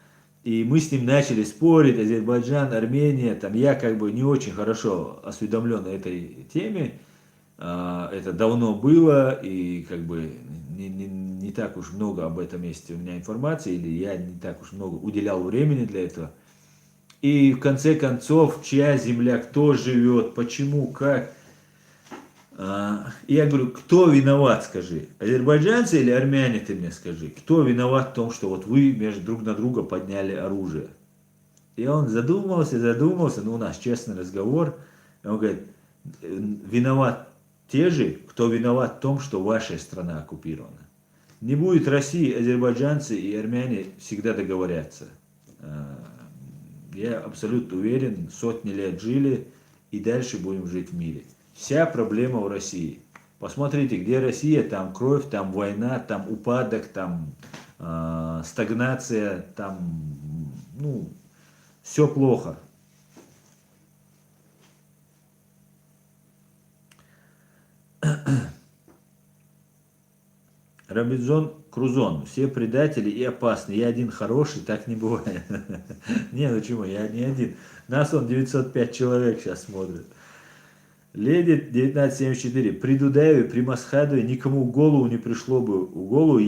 И мы с ним начали спорить, Азербайджан, Армения, там я как бы не очень хорошо осведомлен на этой теме. Это давно было, и как бы не так уж много об этом есть у меня информации, или я не так уж много уделял времени для этого. И в конце концов, чья земля, кто живет, почему, как. И я говорю, кто виноват, скажи, азербайджанцы или армяне, ты мне скажи, кто виноват в том, что вот вы между друг на друга подняли оружие. И он задумался, ну у нас честный разговор, и он говорит, виноват те же, кто виноват в том, что ваша страна оккупирована. Не будет России, азербайджанцы и армяне всегда договорятся. Я абсолютно уверен, сотни лет жили и дальше будем жить в мире. Вся проблема в России. Посмотрите, где Россия, там кровь, там война, там упадок, там стагнация, там, ну, все плохо. Робинзон Крузон. Все предатели и опасны. Я один хороший, так не бывает. Не, ну почему, я не один. Нас он 905 человек сейчас смотрит. Леди 1974. При Дудаеве, при Масхадове никому в голову не пришло бы в голову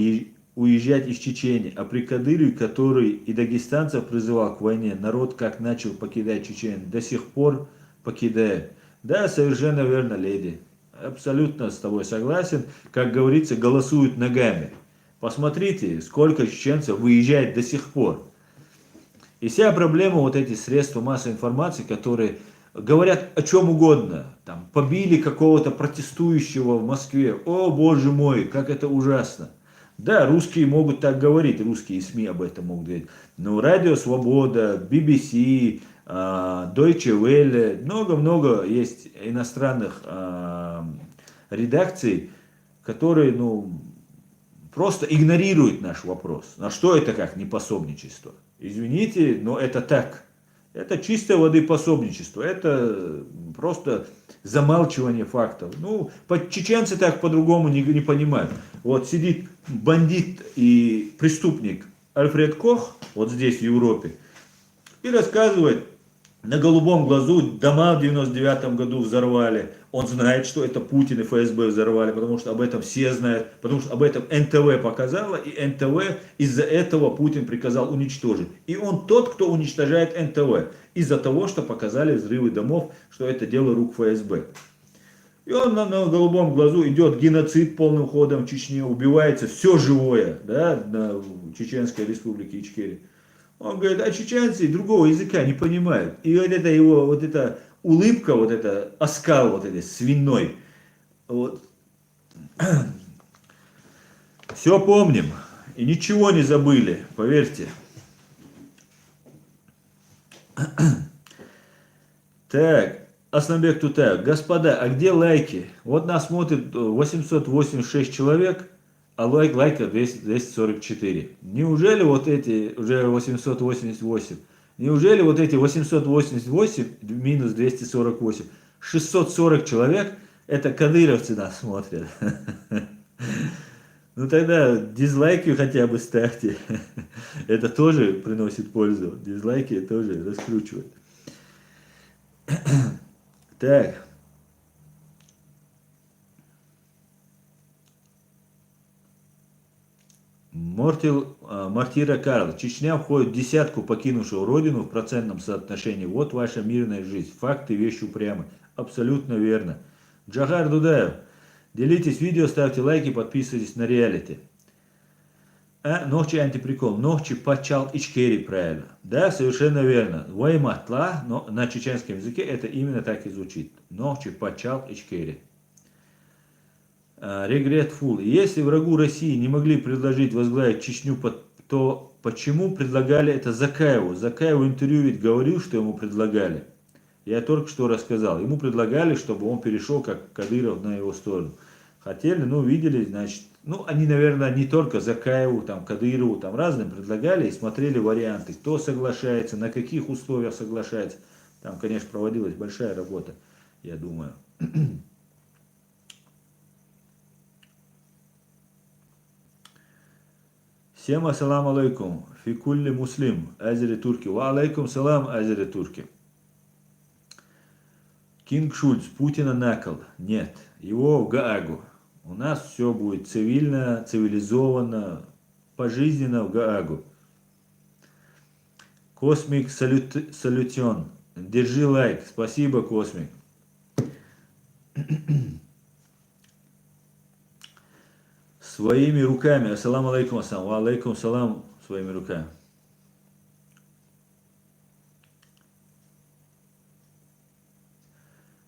уезжать из Чечни. А при Кадырове, который и дагестанцев призывал к войне, народ как начал покидать Чечню, до сих пор покидает. Да, совершенно верно, леди. Абсолютно с тобой согласен. Как говорится, голосуют ногами. Посмотрите, сколько чеченцев выезжает до сих пор. И вся проблема вот эти средства массовой информации, которые говорят о чем угодно. Там, побили какого-то протестующего в Москве. О, боже мой, как это ужасно. Да, русские могут так говорить, русские СМИ об этом могут говорить. Но Радио Свобода, BBC, Deutsche Welle, много-много есть иностранных редакций, которые, ну, просто игнорируют наш вопрос. А что это как не пособничество? Извините, но это так. Это чистой воды пособничество. Это просто замалчивание фактов. Ну, чеченцы так по-другому не понимают. Вот сидит бандит и преступник Альфред Кох, вот здесь в Европе, и рассказывает, на голубом глазу дома в 99 году взорвали. Он знает, что это Путин и ФСБ взорвали, потому что об этом все знают, потому что об этом НТВ показало, и НТВ из-за этого Путин приказал уничтожить. И он тот, кто уничтожает НТВ, из-за того, что показали взрывы домов, что это дело рук ФСБ. И он на голубом глазу идет геноцид полным ходом в Чечне, убивается все живое, да, в Чеченской республике Ичкерия. Он говорит, а чеченцы другого языка не понимают. И вот это его, вот эта улыбка, вот это оскал вот этой свиной. Вот. Все помним и ничего не забыли, поверьте. Так, Асланбек Тутаев. Господа, а где лайки? Вот нас смотрит 886 человек, а лайков 244. Неужели вот эти, уже 888, неужели вот эти 888 минус 248, 640 человек, это кадыровцы нас смотрят? Ну тогда дизлайки хотя бы ставьте. Это тоже приносит пользу. Дизлайки тоже раскручивают. Так. Мартира Карл. Чечня входит в десятку покинувших родину в процентном соотношении. Вот ваша мирная жизнь. Факты, вещи упрямы. Абсолютно верно. Джахар Дудаев. Делитесь видео, ставьте лайки, подписывайтесь на реалити. Нохчи антиприкол. Нохчи пачал ичкери, правильно. Да, совершенно верно. Вайматла, но на чеченском языке это именно так и звучит. Нохчи пачал ичкери. Regretful. Если врагу России не могли предложить возглавить Чечню, то почему предлагали это Закаеву? Закаеву интервью ведь говорил, что ему предлагали. Я только что рассказал. Ему предлагали, чтобы он перешел, как Кадыров, на его сторону. Хотели, ну, видели, значит, ну, они, наверное, не только Закаеву, там, Кадырову, там, разным предлагали и смотрели варианты, кто соглашается, на каких условиях соглашается. Там, конечно, проводилась большая работа, я думаю. Всем ассаламу алейкум. Фикулли муслим. Азери турки. Ва алейкум салам, азери турки. Кинг Шульц. Путина накол. Нет. Его в Гаагу. У нас все будет цивильно, цивилизованно, пожизненно в Гаагу. Космик салютен. Держи лайк. Спасибо, Космик. Своими руками. Ассаламу алейкум, ассалам. Ва алейкум салам. Своими руками.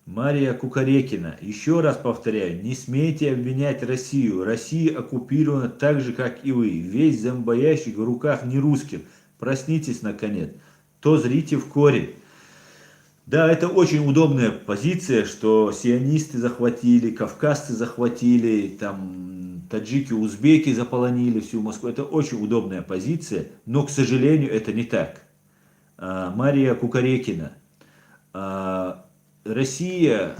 Мария Кукарекина. Еще раз повторяю, не смейте обвинять Россию. Россия оккупирована так же, как и вы. Весь зомбоящик в руках не русских. Проснитесь, наконец. То зрите в корень. Да, это очень удобная позиция, что сионисты захватили, кавказцы захватили, там таджики, узбеки заполонили всю Москву. Это очень удобная позиция, но, к сожалению, это не так. Мария Кукарекина. Россия,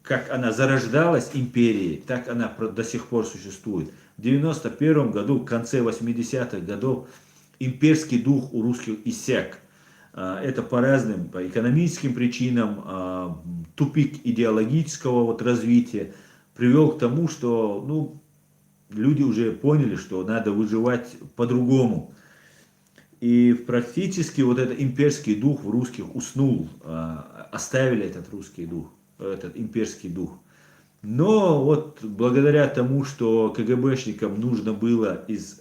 как она зарождалась империей, так она до сих пор существует. В 91 году, в конце 80-х годов, имперский дух у русских иссяк. Это по разным, по экономическим причинам, тупик идеологического вот развития привел к тому, что ну, люди уже поняли, что надо выживать по-другому. И практически вот этот имперский дух в русских уснул, оставили этот русский дух, этот имперский дух. Но вот благодаря тому, что КГБшникам нужно было из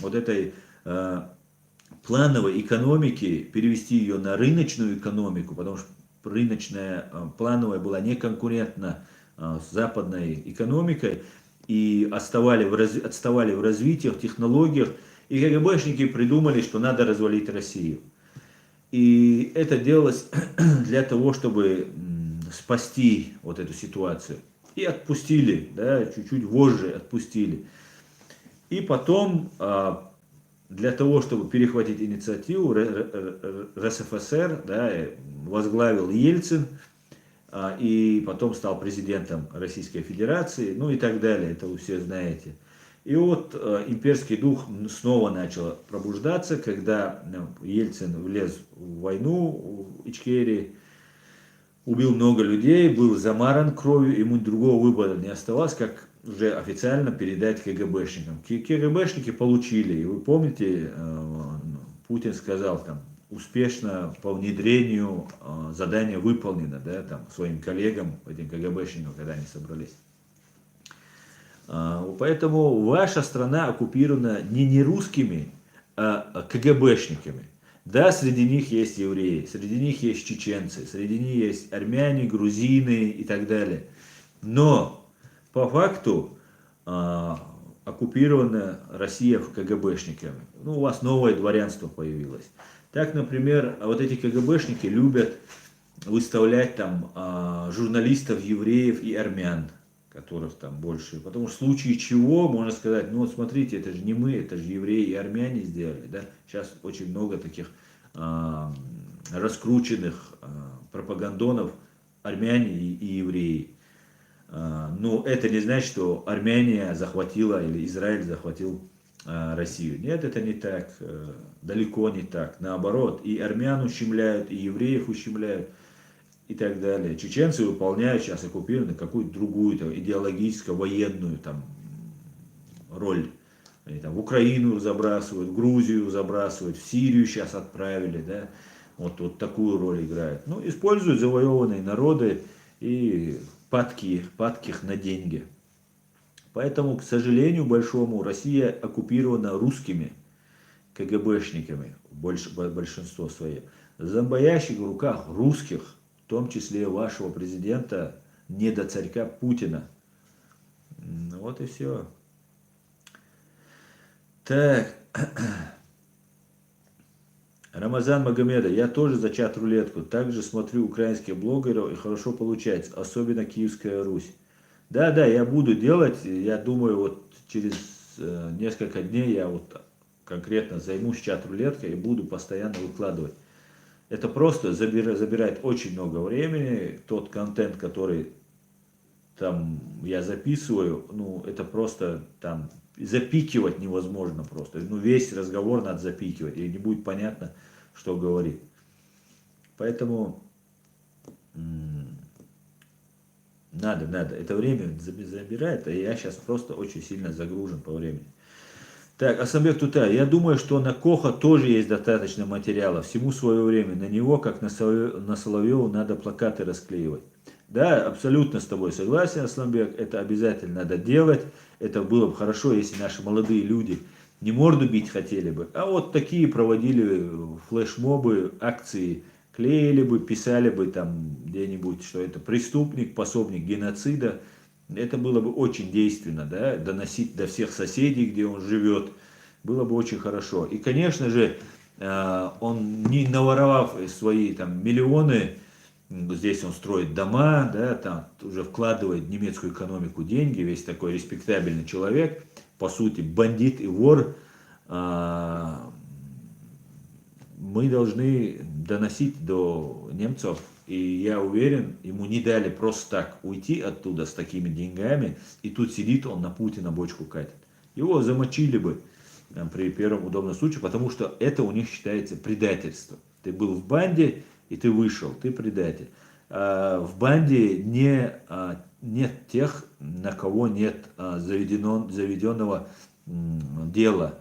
вот этой плановой экономики перевести ее на рыночную экономику, потому что рыночная, плановая была неконкурентна с западной экономикой, и отставали в развитии, в технологиях, и КГБшники придумали, что надо развалить Россию. И это делалось для того, чтобы спасти вот эту ситуацию. И отпустили, да, чуть-чуть вожжи отпустили. И потом, для того, чтобы перехватить инициативу, РСФСР, да, возглавил Ельцин, и потом стал президентом Российской Федерации, ну и так далее, это вы все знаете. И вот имперский дух снова начал пробуждаться, когда Ельцин влез в войну в Ичкерии, убил много людей, был замаран кровью, ему другого выбора не оставалось, как уже официально передать КГБшникам. КГБшники получили, и вы помните, Путин сказал там, успешно по внедрению задание выполнено, да, там, своим коллегам, этим КГБшникам, когда они собрались. Поэтому ваша страна оккупирована не русскими, а КГБшниками. Да, среди них есть евреи, среди них есть чеченцы, среди них есть армяне, грузины и так далее. Но по факту оккупирована Россия КГБшниками. Ну, у вас новое дворянство появилось. Так, например, вот эти КГБшники любят выставлять там журналистов, евреев и армян, которых там больше. Потому что в случае чего можно сказать, ну вот смотрите, это же не мы, это же евреи и армяне сделали. Да? Сейчас очень много таких раскрученных пропагандонов армяне и евреи. Но это не значит, что Армения захватила или Израиль захватил Россию. Нет, это не так, далеко не так. Наоборот, и армян ущемляют, и евреев ущемляют, и так далее. Чеченцы выполняют сейчас оккупированную какую-то другую там, идеологическо-военную там, роль. Они там в Украину забрасывают, в Грузию забрасывают, в Сирию сейчас отправили, да, вот такую роль играют. Ну, используют завоеванные народы и падких на деньги. Поэтому, к сожалению большому, Россия оккупирована русскими КГБшниками, большинство свое. Зомбоящик в руках русских, в том числе вашего президента, недоцарька Путина. Вот и все. Так. Рамазан Магомедов, я тоже за чат-рулетку. Также смотрю украинских блогеров и хорошо получается, особенно Киевская Русь. Да, я буду делать, я думаю, вот через несколько дней я вот конкретно займусь чат-рулеткой и буду постоянно выкладывать. Это просто забирает очень много времени, тот контент, который там я записываю, ну это просто там запикивать невозможно просто. Ну весь разговор надо запикивать, и не будет понятно, что говорит. Поэтому надо. Это время забирает, а я сейчас просто очень сильно загружен по времени. Так, Асамбек Тутай, я думаю, что на Коха тоже есть достаточно материала, всему свое время. На него, как на Соловьеву, надо плакаты расклеивать. Да, абсолютно с тобой согласен, Асламбек, это обязательно надо делать. Это было бы хорошо, если наши молодые люди не морду бить хотели бы, а вот такие проводили флешмобы, акции, клеили бы, писали бы там где-нибудь, что это преступник, пособник геноцида. Это было бы очень действенно, да, доносить до всех соседей, где он живет, было бы очень хорошо. И, конечно же, он, не наворовав свои там миллионы, здесь он строит дома, да, там уже вкладывает в немецкую экономику деньги, весь такой респектабельный человек, по сути, бандит и вор. Мы должны доносить до немцев, и я уверен, ему не дали просто так уйти оттуда с такими деньгами, и тут сидит он на Путина бочку катит. Его замочили бы при первом удобном случае, потому что это у них считается предательство. Ты был в банде, и ты вышел, ты предатель. В банде нет тех, на кого нет заведенного дела,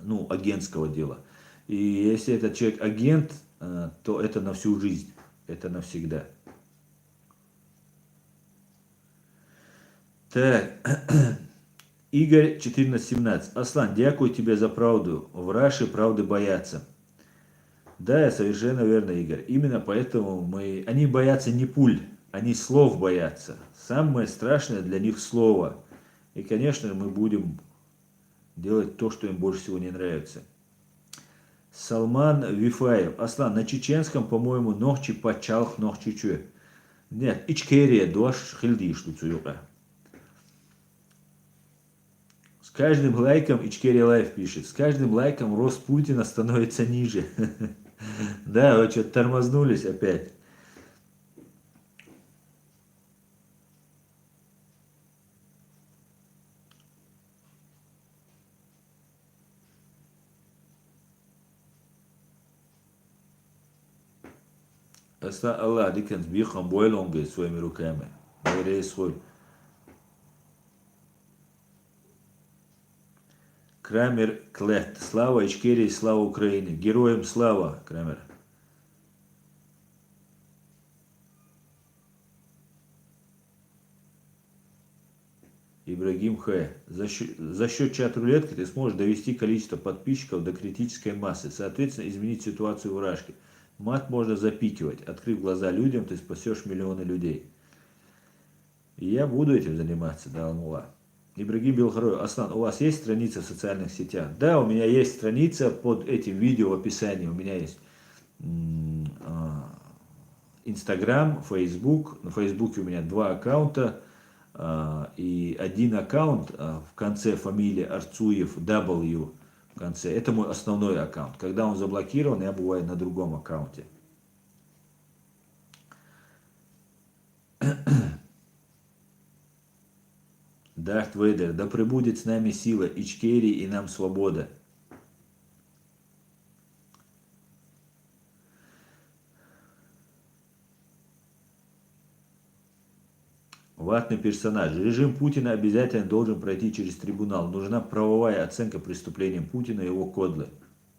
ну, агентского дела. И если этот человек агент, то это на всю жизнь, это навсегда. Так, Игорь 1417. Аслан, дякую тебе за правду. Враши правды боятся. Да, совершенно верно, Игорь. Именно поэтому они боятся не пуль, они слов боятся. Самое страшное для них слово. И, конечно, мы будем делать то, что им больше всего не нравится. Салман Вифаев. Аслан, на чеченском, по-моему, нохчи пачалх нохчи чу. Нет, Ичкерия дуаш хилди штуцуюка. С каждым лайком Ичкерия Лайф пишет. С каждым лайком рост Путина становится ниже. Да, вы что-то тормознулись опять. Allah dikens бихам бойлонге своими руками. Свой. Крамер Клет. Слава Ичкерии, слава Украине. Героям слава, Крамер. Ибрагим Х. За счет чат-рулетки ты сможешь довести количество подписчиков до критической массы, соответственно, изменить ситуацию в Рашке. Мат можно запикивать. Открыв глаза людям, ты спасешь миллионы людей. И я буду этим заниматься, да, Алмула. Ибрагим Белхарой. Аслан, у вас есть страница в социальных сетях? Да, у меня есть страница под этим видео в описании. У меня есть Инстаграм, Фейсбук. На Фейсбуке у меня 2 аккаунта. И один аккаунт в конце фамилия Арцуев W в конце. Это мой основной аккаунт. Когда он заблокирован, я бываю на другом аккаунте. Дарт Вейдер, да пребудет с нами сила Ичкерии и нам свобода. Ватный персонаж. Режим Путина обязательно должен пройти через трибунал. Нужна правовая оценка преступлениям Путина и его кодлы.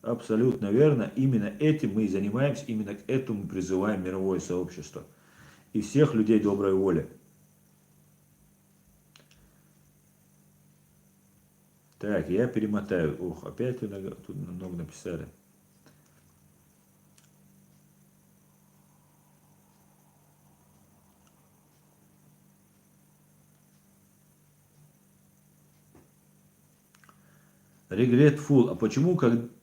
Абсолютно верно. Именно этим мы и занимаемся. Именно к этому мы призываем мировое сообщество. И всех людей доброй воли. Так, я перемотаю. Ух, опять тут много написали. Regretful. А почему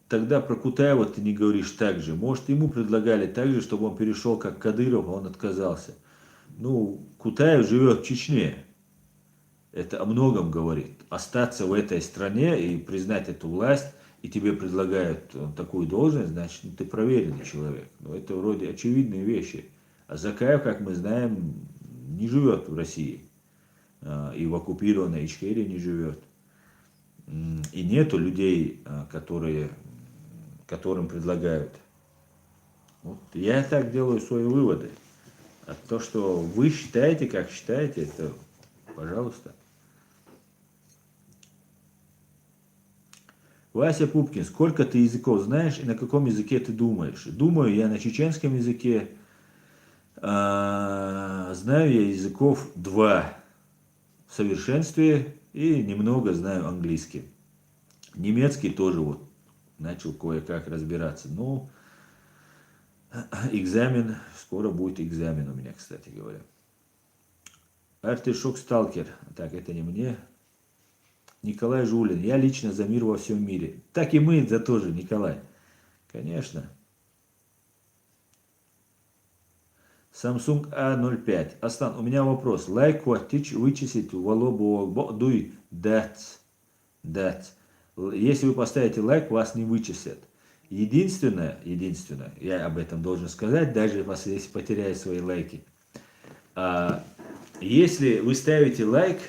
тогда про Кутаева ты не говоришь так же? Может, ему предлагали так же, чтобы он перешел как Кадыров, а он отказался. Ну, Кутаев живет в Чечне. Это о многом говорит. Остаться в этой стране и признать эту власть, и тебе предлагают такую должность, значит, ты проверенный человек. Но это вроде очевидные вещи. А Закаев, как мы знаем, не живет в России. И в оккупированной Ичкерии не живет. И нету людей, которым предлагают. Вот я так делаю свои выводы. А то, что вы считаете, как считаете, это пожалуйста. Вася Пупкин, сколько ты языков знаешь и на каком языке ты думаешь? Думаю я на чеченском языке. Знаю я языков 2 в совершенстве и немного знаю английский. Немецкий тоже вот начал кое-как разбираться. Ну, экзамен, скоро будет экзамен у меня, кстати говоря. Артишок Сталкер, так, это не мне. Николай Жулин, я лично за мир во всем мире. Так и мы за тоже, Николай. Конечно. Samsung A05. Аслан, у меня вопрос. Like what teach вычислить волобу дуй that. Если вы поставите лайк, вас не вычислят. Единственное, я об этом должен сказать, даже если потеряю свои лайки. Если вы ставите лайк,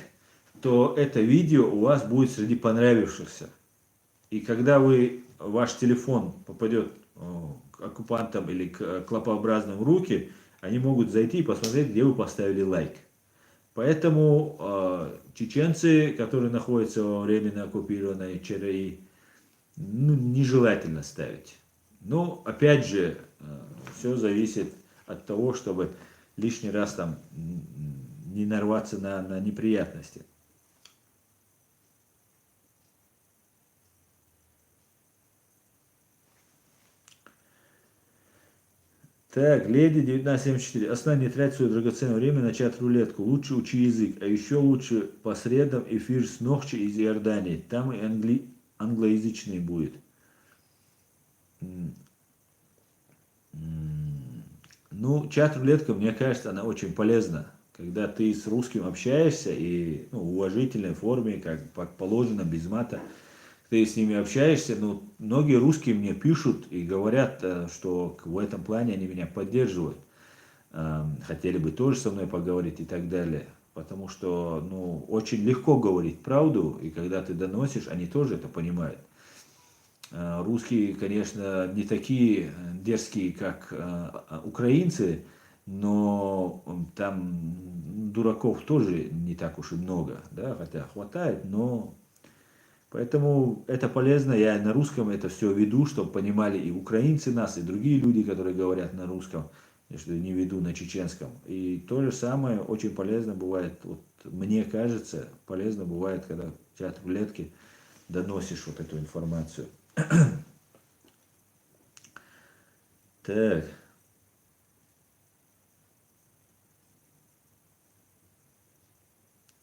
то это видео у вас будет среди понравившихся. И когда ваш телефон попадет к оккупантам или к клопообразным в руки, они могут зайти и посмотреть, где вы поставили лайк. Поэтому чеченцы, которые находятся во временно оккупированной ЧРИ, нежелательно ставить. Но опять же, все зависит от того, чтобы лишний раз там не нарваться на неприятности. Так, леди 1974. Аслан, не трать свое драгоценное время на чат-рулетку. Лучше учи язык, а еще лучше по средам эфир с Нохчи из Иордании. Там и англоязычный будет. Ну, чат-рулетка, мне кажется, она очень полезна. Когда ты с русским общаешься и в уважительной форме, как положено, без мата, ты с ними общаешься, многие русские мне пишут и говорят, что в этом плане они меня поддерживают. Хотели бы тоже со мной поговорить и так далее. Потому что, очень легко говорить правду, и когда ты доносишь, они тоже это понимают. Русские, конечно, не такие дерзкие, как украинцы, но там дураков тоже не так уж и много, да, хотя хватает, но поэтому это полезно. Я на русском это все веду, чтобы понимали и украинцы нас, и другие люди, которые говорят на русском, если не веду на чеченском. И то же самое очень полезно бывает, вот мне кажется, полезно бывает, когда в чат рулетки доносишь вот эту информацию. Так,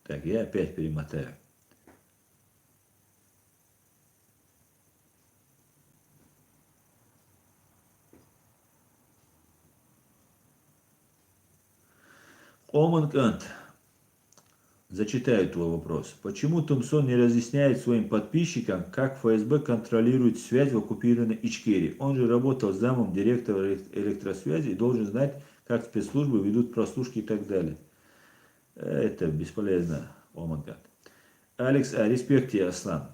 так, я опять перемотаю. Оманкант, зачитаю твой вопрос. Почему Томсон не разъясняет своим подписчикам, как ФСБ контролирует связь в оккупированной Ичкерии? Он же работал замом директора электросвязи и должен знать, как спецслужбы ведут прослушки и так далее. Это бесполезно, Оманкант. Алекс, респект тебе, Аслан.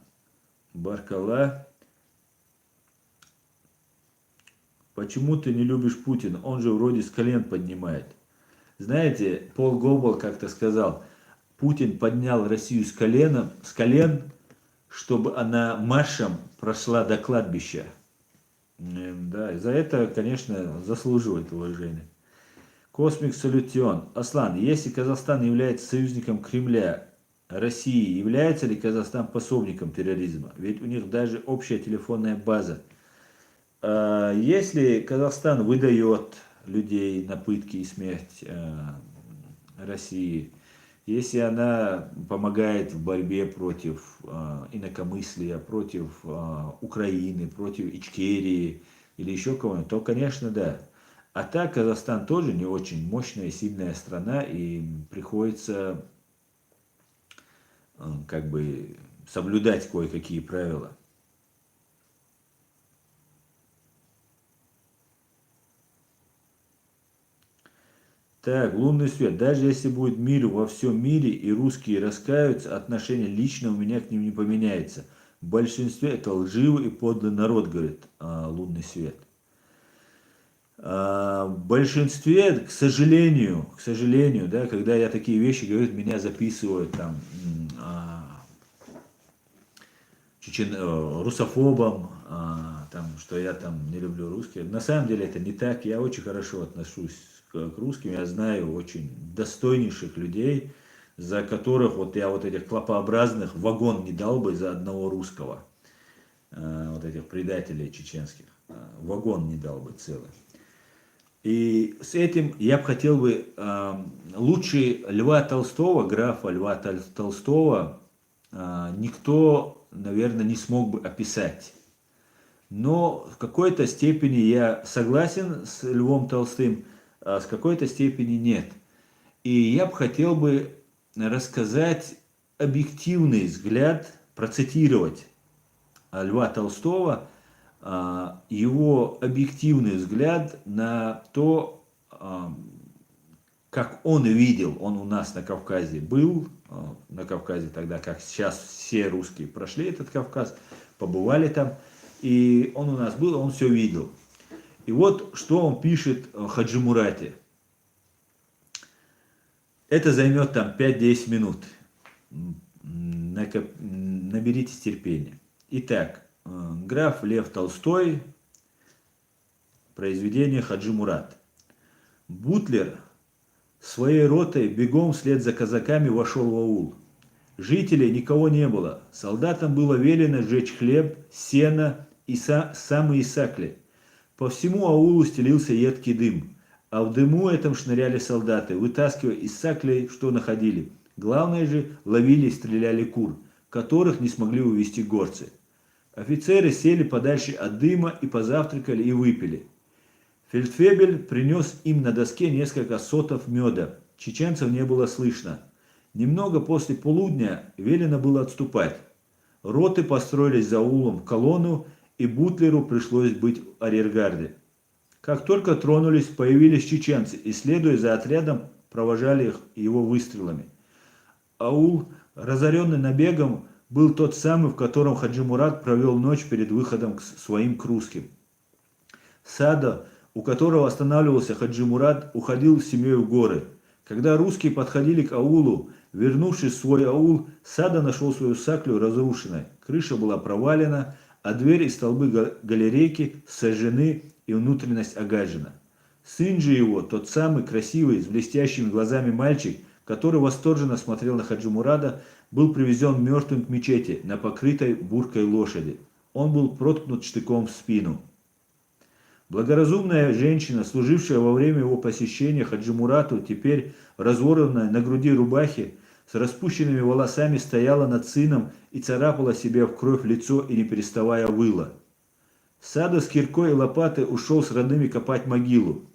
Баркала. Почему ты не любишь Путина? Он же вроде с колен поднимает. Знаете, Пол Гоббл как-то сказал, Путин поднял Россию с колен, чтобы она маршем прошла до кладбища. Да, и за это, конечно, заслуживает уважения. Космик Салютион. Аслан, если Казахстан является союзником Кремля, России, является ли Казахстан пособником терроризма? Ведь у них даже общая телефонная база. Если Казахстан выдает людей на пытки и смерть России, если она помогает в борьбе против инакомыслия, против Украины, против Ичкерии или еще кого-нибудь, то, конечно, да. А так Казахстан тоже не очень мощная и сильная страна, и приходится как бы соблюдать кое-какие правила. Так, лунный свет. Даже если будет мир во всем мире и русские раскаются, отношение лично у меня к ним не поменяется. В большинстве это лживый и подлый народ, говорит лунный свет. В большинстве, к сожалению, да, когда я такие вещи говорю, меня записывают там русофобом, там, что я там не люблю русских. На самом деле это не так. Я очень хорошо отношусь к русским. Я знаю очень достойнейших людей, за которых вот я вот этих клопообразных вагон не дал бы за одного русского. Вот этих предателей чеченских. Вагон не дал бы целый. И с этим я бы хотел бы лучше Льва Толстого, графа Льва Толстого, никто, наверное, не смог бы описать. Но в какой-то степени я согласен с Львом Толстым, а с какой-то степени нет. И я бы хотел бы рассказать объективный взгляд, процитировать Льва Толстого, его объективный взгляд на то, как он видел, он у нас на Кавказе был, на Кавказе тогда, как сейчас все русские прошли этот Кавказ, побывали там, и он у нас был, он все видел. И вот что он пишет в Хаджи Мурате. Это займет там 5-10 минут. Наберитесь терпения. Итак, граф Лев Толстой, произведение Хаджи Мурат. Бутлер своей ротой бегом вслед за казаками вошел в аул. Жителей никого не было. Солдатам было велено сжечь хлеб, сено и самые сакли. По всему аулу стелился едкий дым, а в дыму этом шныряли солдаты, вытаскивая из саклей, что находили. Главное же, ловили и стреляли кур, которых не смогли увести горцы. Офицеры сели подальше от дыма и позавтракали и выпили. Фельдфебель принес им на доске несколько сотов меда. Чеченцев не было слышно. Немного после полудня велено было отступать. Роты построились за аулом в колонну, и Бутлеру пришлось быть в арьергарде. Как только тронулись, появились чеченцы, и, следуя за отрядом, провожали их его выстрелами. Аул, разоренный набегом, был тот самый, в котором Хаджи Мурат провел ночь перед выходом к своим к русским. Сада, у которого останавливался Хаджи Мурат, уходил с семьей в горы. Когда русские подходили к аулу, вернувшись в свой аул, Сада нашел свою саклю разрушенной. Крыша была провалена, а дверь и столбы галерейки сожжены и внутренность огажена. Сын же его, тот самый красивый, с блестящими глазами мальчик, который восторженно смотрел на Хаджи Мурада, был привезен мертвым к мечети на покрытой буркой лошади. Он был проткнут штыком в спину. Благоразумная женщина, служившая во время его посещения Хаджи Мурату, теперь разорванная на груди рубахи, с распущенными волосами стояла над сыном и царапала себе в кровь лицо и не переставая выла. Сада с киркой и лопатой ушел с родными копать могилу.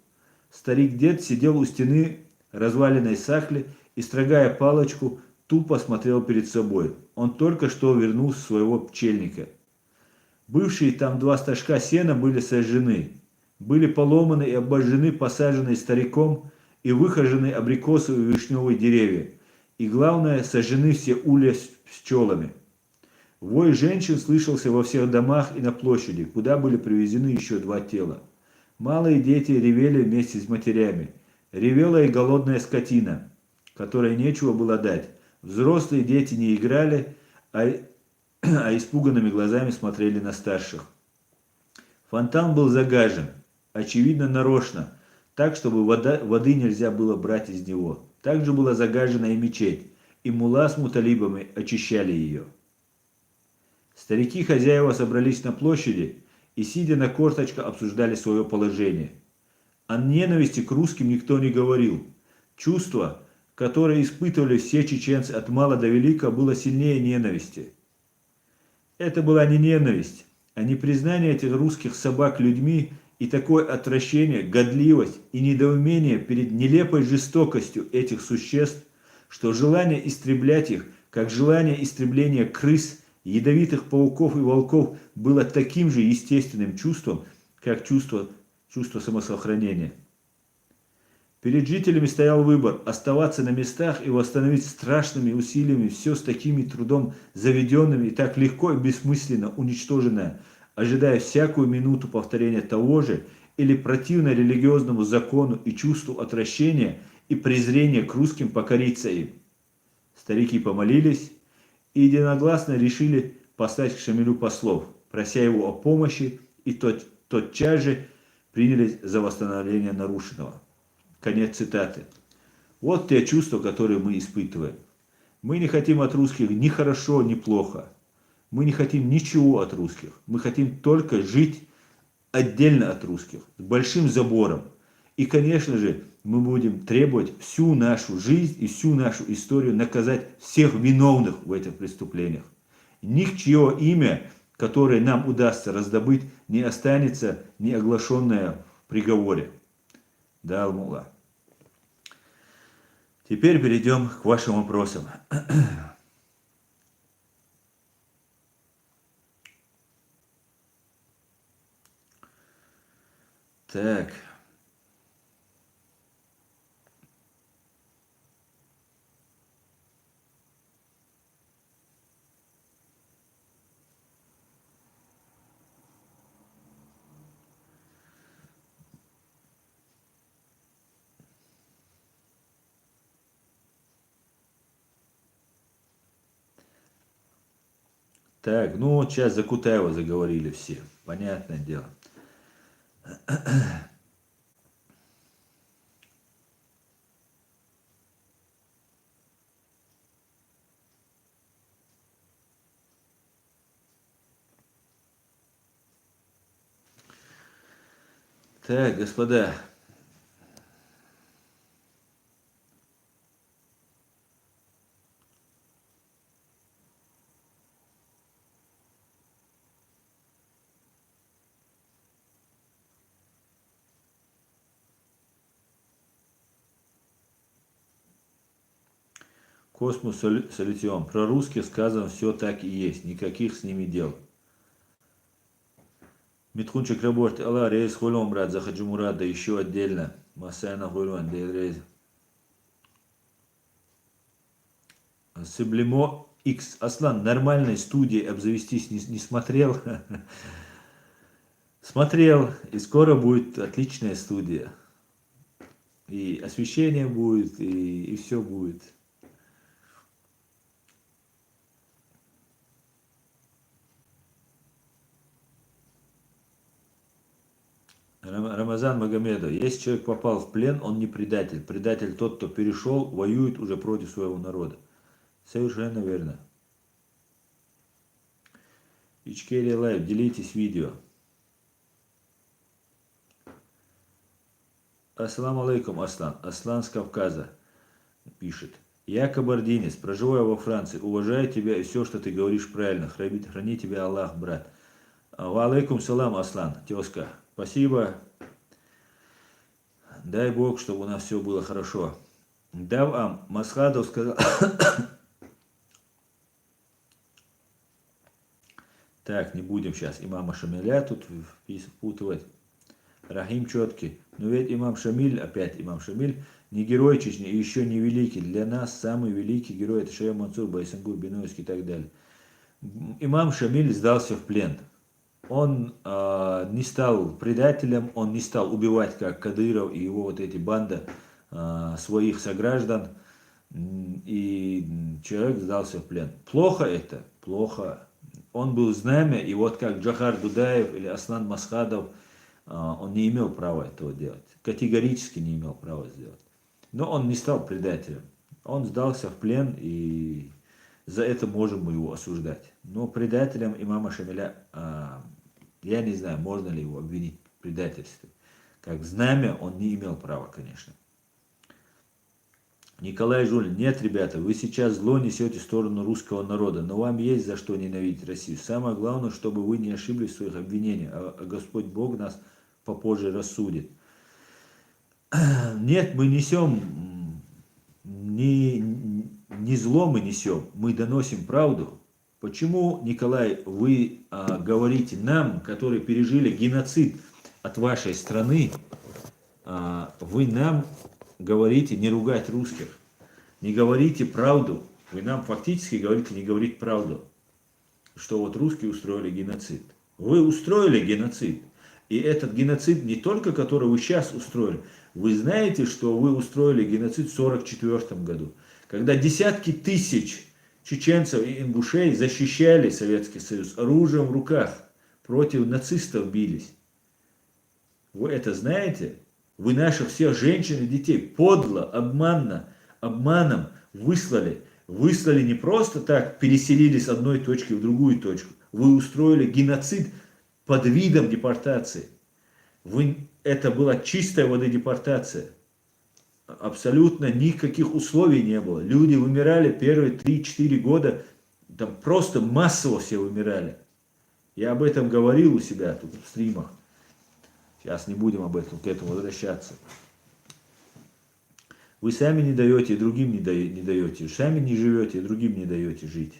Старик-дед сидел у стены разваленной сакли и, строгая палочку, тупо смотрел перед собой. Он только что вернулся с своего пчельника. Бывшие там 2 стажка сена были сожжены. Были поломаны и обожжены посаженные стариком и выхожены абрикосовые и вишневые деревья. И главное, сожжены все улья с пчелами. Вой женщин слышался во всех домах и на площади, куда были привезены еще 2 тела. Малые дети ревели вместе с матерями. Ревела и голодная скотина, которой нечего было дать. Взрослые дети не играли, а испуганными глазами смотрели на старших. Фонтан был загажен, очевидно нарочно, так, чтобы воды нельзя было брать из него. Также была загажена и мечеть, и мулла с муталибами очищали ее. Старики-хозяева собрались на площади и, сидя на корточках, обсуждали свое положение. О ненависти к русским никто не говорил. Чувство, которое испытывали все чеченцы от мала до велика, было сильнее ненависти. Это была не ненависть, а непризнание этих русских собак людьми и такое отвращение, годливость и недоумение перед нелепой жестокостью этих существ, что желание истреблять их, как желание истребления крыс, ядовитых пауков и волков, было таким же естественным чувством, как чувство самосохранения. Перед жителями стоял выбор – оставаться на местах и восстановить страшными усилиями все с таким трудом заведенным и так легко и бессмысленно уничтоженное, ожидая всякую минуту повторения того же, или противно религиозному закону и чувству отвращения и презрения к русским покориться им. Старики помолились и единогласно решили послать к Шамилю послов, прося его о помощи, и тотчас же принялись за восстановление нарушенного. Конец цитаты. Вот те чувства, которые мы испытываем. Мы не хотим от русских ни хорошо, ни плохо. Мы не хотим ничего от русских. Мы хотим только жить отдельно от русских, с большим забором. И, конечно же, мы будем требовать всю нашу жизнь и всю нашу историю наказать всех виновных в этих преступлениях. Ни в чье имя, которое нам удастся раздобыть, не останется не оглашенное в приговоре. Да, Алмулла. Теперь перейдем к вашим вопросам. Так. Так, ну вот сейчас за Кутаева заговорили все. Понятное дело. Так, господа. Космос Солитион. Про русских сказано все так и есть. Никаких с ними дел. Митхунчик работает. Алла, рейс хулом, брат, за Хаджи Мурада, еще отдельно. Масайна хулон, рейс. Сыблемо X. Аслан, нормальной студии обзавестись не смотрел? Смотрел, и скоро будет отличная студия. И освещение будет, и все будет. Рамазан Магомедов. Если человек попал в плен, он не предатель. Предатель тот, кто перешел, воюет уже против своего народа. Совершенно верно. Ичкерия Лайв, делитесь видео. Ассаламу алейкум, Аслан. Аслан с Кавказа пишет. Я кабардинец, проживаю во Франции. Уважаю тебя и все, что ты говоришь правильно. Храни тебя Аллах, брат. Ва алейкум салам, Аслан, тезка. Спасибо. Дай Бог, чтобы у нас все было хорошо. Давам Масхадов сказал... Так, не будем сейчас имама Шамиля тут впутывать. Рахим четкий. Но ведь имам Шамиль, опять имам Шамиль, не герой Чечни и еще не великий. Для нас самый великий герой это Шейх Мансур, Байсангур, Бенойский и так далее. Имам Шамиль сдался в плен. Он не стал предателем, он не стал убивать, как Кадыров и его вот эти банды своих сограждан. И человек сдался в плен. Плохо это? Плохо. Он был знамя, и вот как Джохар Дудаев или Аслан Масхадов, он не имел права этого делать. Категорически не имел права сделать. Но он не стал предателем. Он сдался в плен, и за это можем мы его осуждать. Но предателем имама Шамиля, я не знаю, можно ли его обвинить в предательстве. Как знамя он не имел права, конечно. Николай Жулин, нет, ребята, вы сейчас зло несете в сторону русского народа, но вам есть за что ненавидеть Россию. Самое главное, чтобы вы не ошиблись в своих обвинениях, а Господь Бог нас попозже рассудит. Нет, мы несем, не зло мы несем, мы доносим правду. Почему, Николай, вы говорите нам, которые пережили геноцид от вашей страны, вы нам говорите не ругать русских, не говорите правду. Вы нам фактически говорите не говорить правду, что вот русские устроили геноцид. Вы устроили геноцид. И этот геноцид не только, который вы сейчас устроили. Вы знаете, что вы устроили геноцид в 1944 году, когда десятки тысяч чеченцев и ингушей защищали Советский Союз оружием в руках, против нацистов бились. Вы это знаете? Вы наших всех женщин и детей подло, обманом выслали. Выслали не просто так, переселили с одной точки в другую точку. Вы устроили геноцид под видом депортации. Это была чистая воды депортация. Абсолютно никаких условий не было. Люди вымирали первые 3-4 года, там просто массово все вымирали. Я об этом говорил у себя тут в стримах. Сейчас не будем к этому возвращаться. Вы сами не даете, и другим не даете. Сами не живете, и другим не даете жить.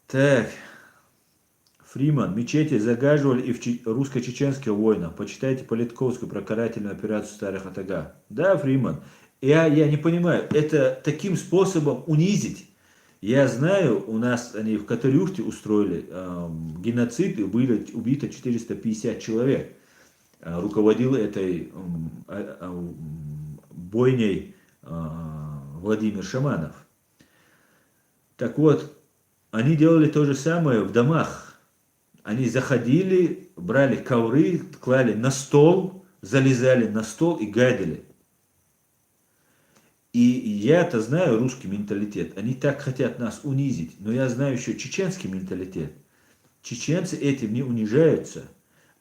Так. Фриман. Мечети загаживали и в русско-чеченских войнах. Почитайте Политковскую про карательную операцию Старых Атага. Да, Фриман. Я не понимаю, это таким способом унизить. Я знаю, у нас они в Катарюрте устроили геноцид, и были убито 450 человек. Руководил этой бойней Владимир Шаманов. Так вот, они делали то же самое в домах. Они заходили, брали ковры, клали на стол, залезали на стол и гадили. И я-то знаю русский менталитет. Они так хотят нас унизить. Но я знаю еще чеченский менталитет. Чеченцы этим не унижаются.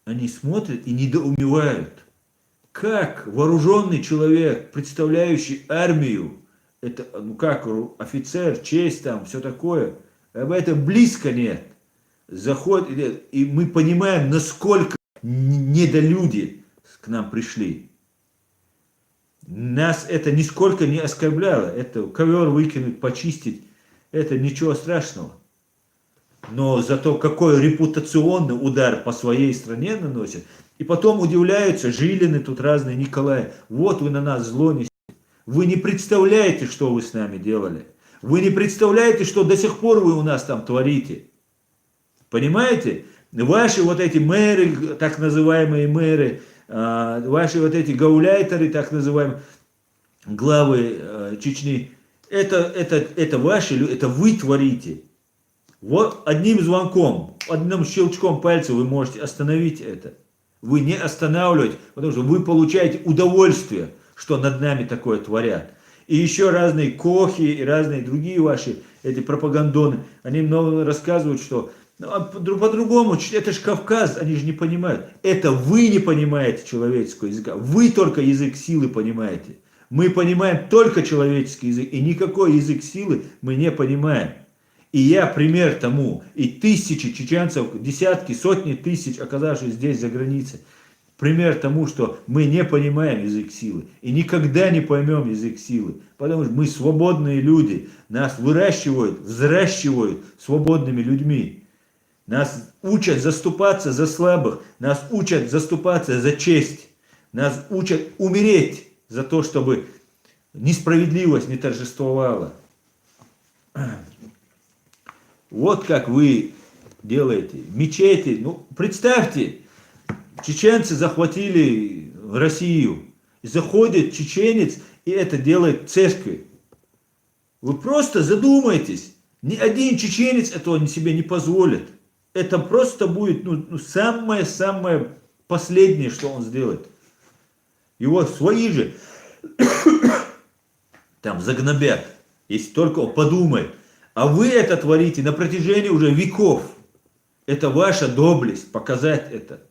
Они смотрят и недоумевают. Как вооруженный человек, представляющий армию, это, как офицер, честь там, все такое, об этом близко нет. Заходит, и мы понимаем, насколько недолюди к нам пришли. Нас это нисколько не оскорбляло. Это ковер выкинуть, почистить. Это ничего страшного. Но зато какой репутационный удар по своей стране наносят. И потом удивляются, Жилины тут разные, Николай. Вот вы на нас зло несете. Вы не представляете, что вы с нами делали. Вы не представляете, что до сих пор вы у нас там творите. Понимаете? Ваши вот эти мэры, так называемые мэры, ваши вот эти гауляйтеры, так называемые, главы Чечни, это ваши люди, это вы творите. Вот одним звонком, одним щелчком пальца вы можете остановить это. Вы не останавливаете, потому что вы получаете удовольствие, что над нами такое творят. И еще разные кохи и разные другие ваши эти пропагандоны, они много рассказывают, что по-другому, это же Кавказ, они же не понимают. Это вы не понимаете человеческого языка, вы только язык силы понимаете. Мы понимаем только человеческий язык, и никакой язык силы мы не понимаем. И я пример тому, и тысячи чеченцев, десятки, сотни тысяч, оказавшись здесь за границей, пример тому, что мы не понимаем язык силы и никогда не поймем язык силы, потому что мы свободные люди, нас выращивают, взращивают свободными людьми, нас учат заступаться за слабых, нас учат заступаться за честь, нас учат умереть за то, чтобы несправедливость не торжествовала. Вот как вы делаете. Мечети. Ну, представьте, чеченцы захватили Россию. Заходит чеченец, и это делает церковь. Вы просто задумайтесь. Ни один чеченец этого себе не позволит. Это просто будет самое-самое последнее, что он сделает. Его свои же там загнобят, если только он подумает. А вы это творите на протяжении уже веков. Это ваша доблесть, показать это.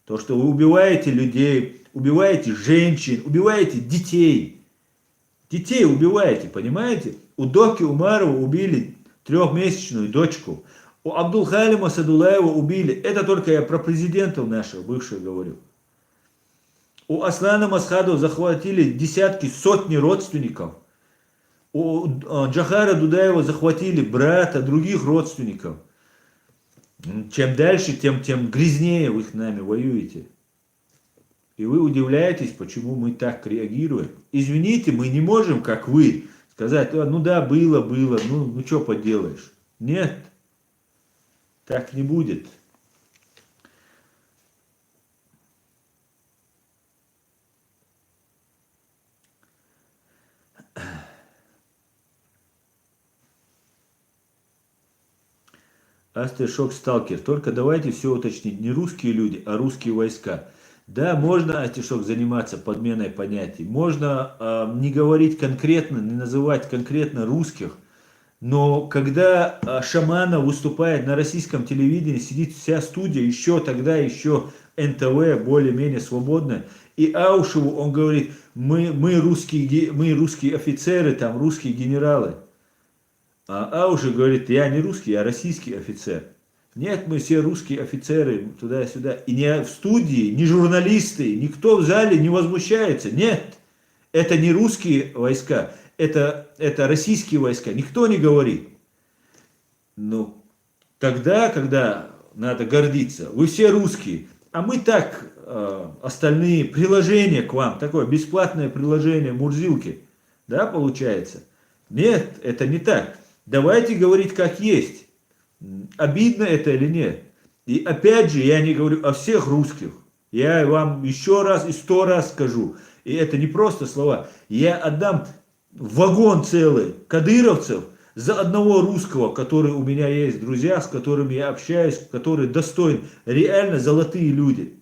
То, что вы убиваете людей, убиваете женщин, убиваете детей. Детей убиваете, понимаете? У Доки Умарова убили 3-месячную дочку. У Абдулхалима Садулаева убили. Это только я про президентов наших бывших говорю. У Аслана Масхадова захватили десятки, сотни родственников. У Джохара Дудаева захватили брата, других родственников. Чем дальше, тем грязнее вы с нами воюете. И вы удивляетесь, почему мы так реагируем. Извините, мы не можем, как вы, сказать, ну да, было, ну что поделаешь. Нет, так не будет. Астершок Сталкер. Только давайте все уточнить. Не русские люди, а русские войска. Да, можно, Астершок, заниматься подменой понятий. Можно не говорить конкретно, не называть конкретно русских. Но когда Шаманов выступает на российском телевидении, сидит вся студия, тогда еще НТВ более-менее свободная. И Аушеву он говорит, мы русские офицеры, там русские генералы. А уже говорит, я не русский, я российский офицер. Нет, мы все русские офицеры, туда-сюда. И ни в студии, ни журналисты, никто в зале не возмущается. Нет, это не русские войска, это российские войска. Никто не говорит. Ну, тогда, когда надо гордиться, вы все русские. А мы так, остальные приложения к вам, такое бесплатное приложение Мурзилки, да, получается? Нет, это не так. Давайте говорить как есть. Обидно это или нет? И опять же, я не говорю о всех русских. Я вам еще раз и 100 раз скажу. И это не просто слова. Я отдам вагон целый кадыровцев за одного русского, который у меня есть, друзья, с которыми я общаюсь, которые достойны, реально золотые люди.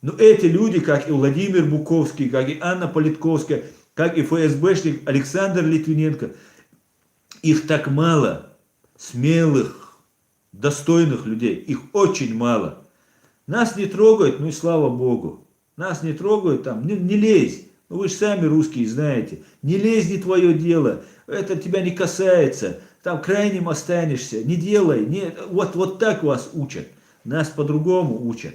Но эти люди, как и Владимир Буковский, как и Анна Политковская, как и ФСБшник Александр Литвиненко, их так мало, смелых, достойных людей, их очень мало. Нас не трогают, ну и слава Богу. Нас не трогают, там, не лезь. Ну вы же сами русские знаете. Не лезь, не твое дело, это тебя не касается. Там крайним останешься, не делай. Не, вот так вас учат. Нас по-другому учат.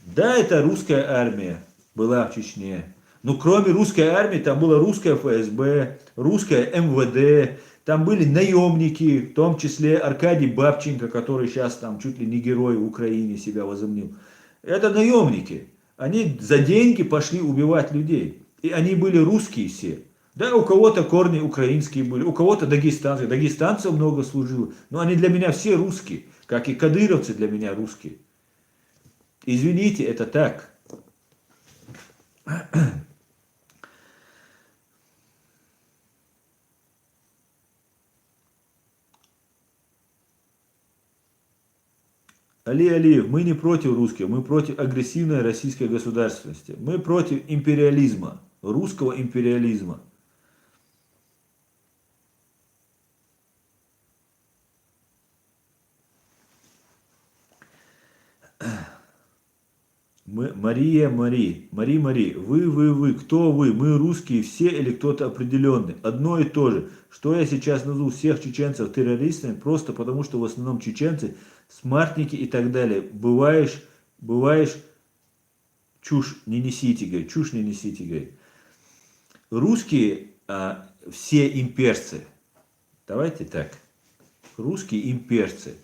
Да, это русская армия была в Чечне. Но кроме русской армии, там была русская ФСБ, русская МВД, Там были наемники, в том числе Аркадий Бабченко, который сейчас там чуть ли не герой в Украине себя возомнил. Это наемники. Они за деньги пошли убивать людей. И они были русские все. Да, у кого-то корни украинские были, у кого-то дагестанцы. Дагестанцев много служило. Но они для меня все русские, как и кадыровцы для меня русские. Извините, это так. Али Алиев, мы не против русских, мы против агрессивной российской государственности. Мы против империализма, русского империализма. Мария, Мари, вы, кто вы? Мы русские все или кто-то определенный? Одно и то же. Что я сейчас назову всех чеченцев террористами, просто потому что в основном чеченцы, смартники и так далее. Бываешь, чушь не несите, говорит, чушь не несите, говорит. Русские все имперцы. Давайте так. Русские имперцы.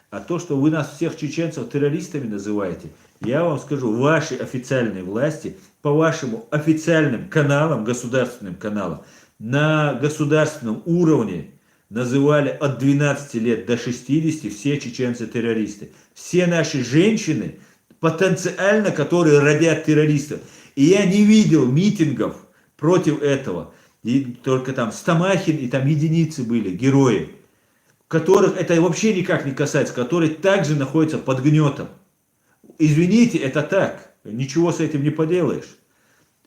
А то, что вы нас всех чеченцев террористами называете, я вам скажу, ваши официальные власти по вашим официальным каналам, государственным каналам, на государственном уровне называли от 12 лет до 60 все чеченцы террористы. Все наши женщины, потенциально, которые родят террористов. И я не видел митингов против этого. И только там Стамахин и там единицы были, герои, которых это вообще никак не касается, которые также находятся под гнетом. Извините, это так. Ничего с этим не поделаешь.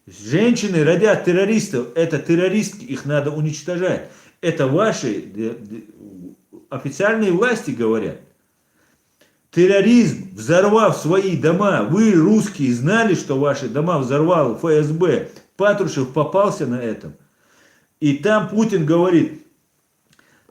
Женщины родят террористов. Это террористки, их надо уничтожать. Это ваши официальные власти говорят. Терроризм, взорвав свои дома. Вы, русские, знали, что ваши дома взорвал ФСБ. Патрушев попался на этом. И там Путин говорит,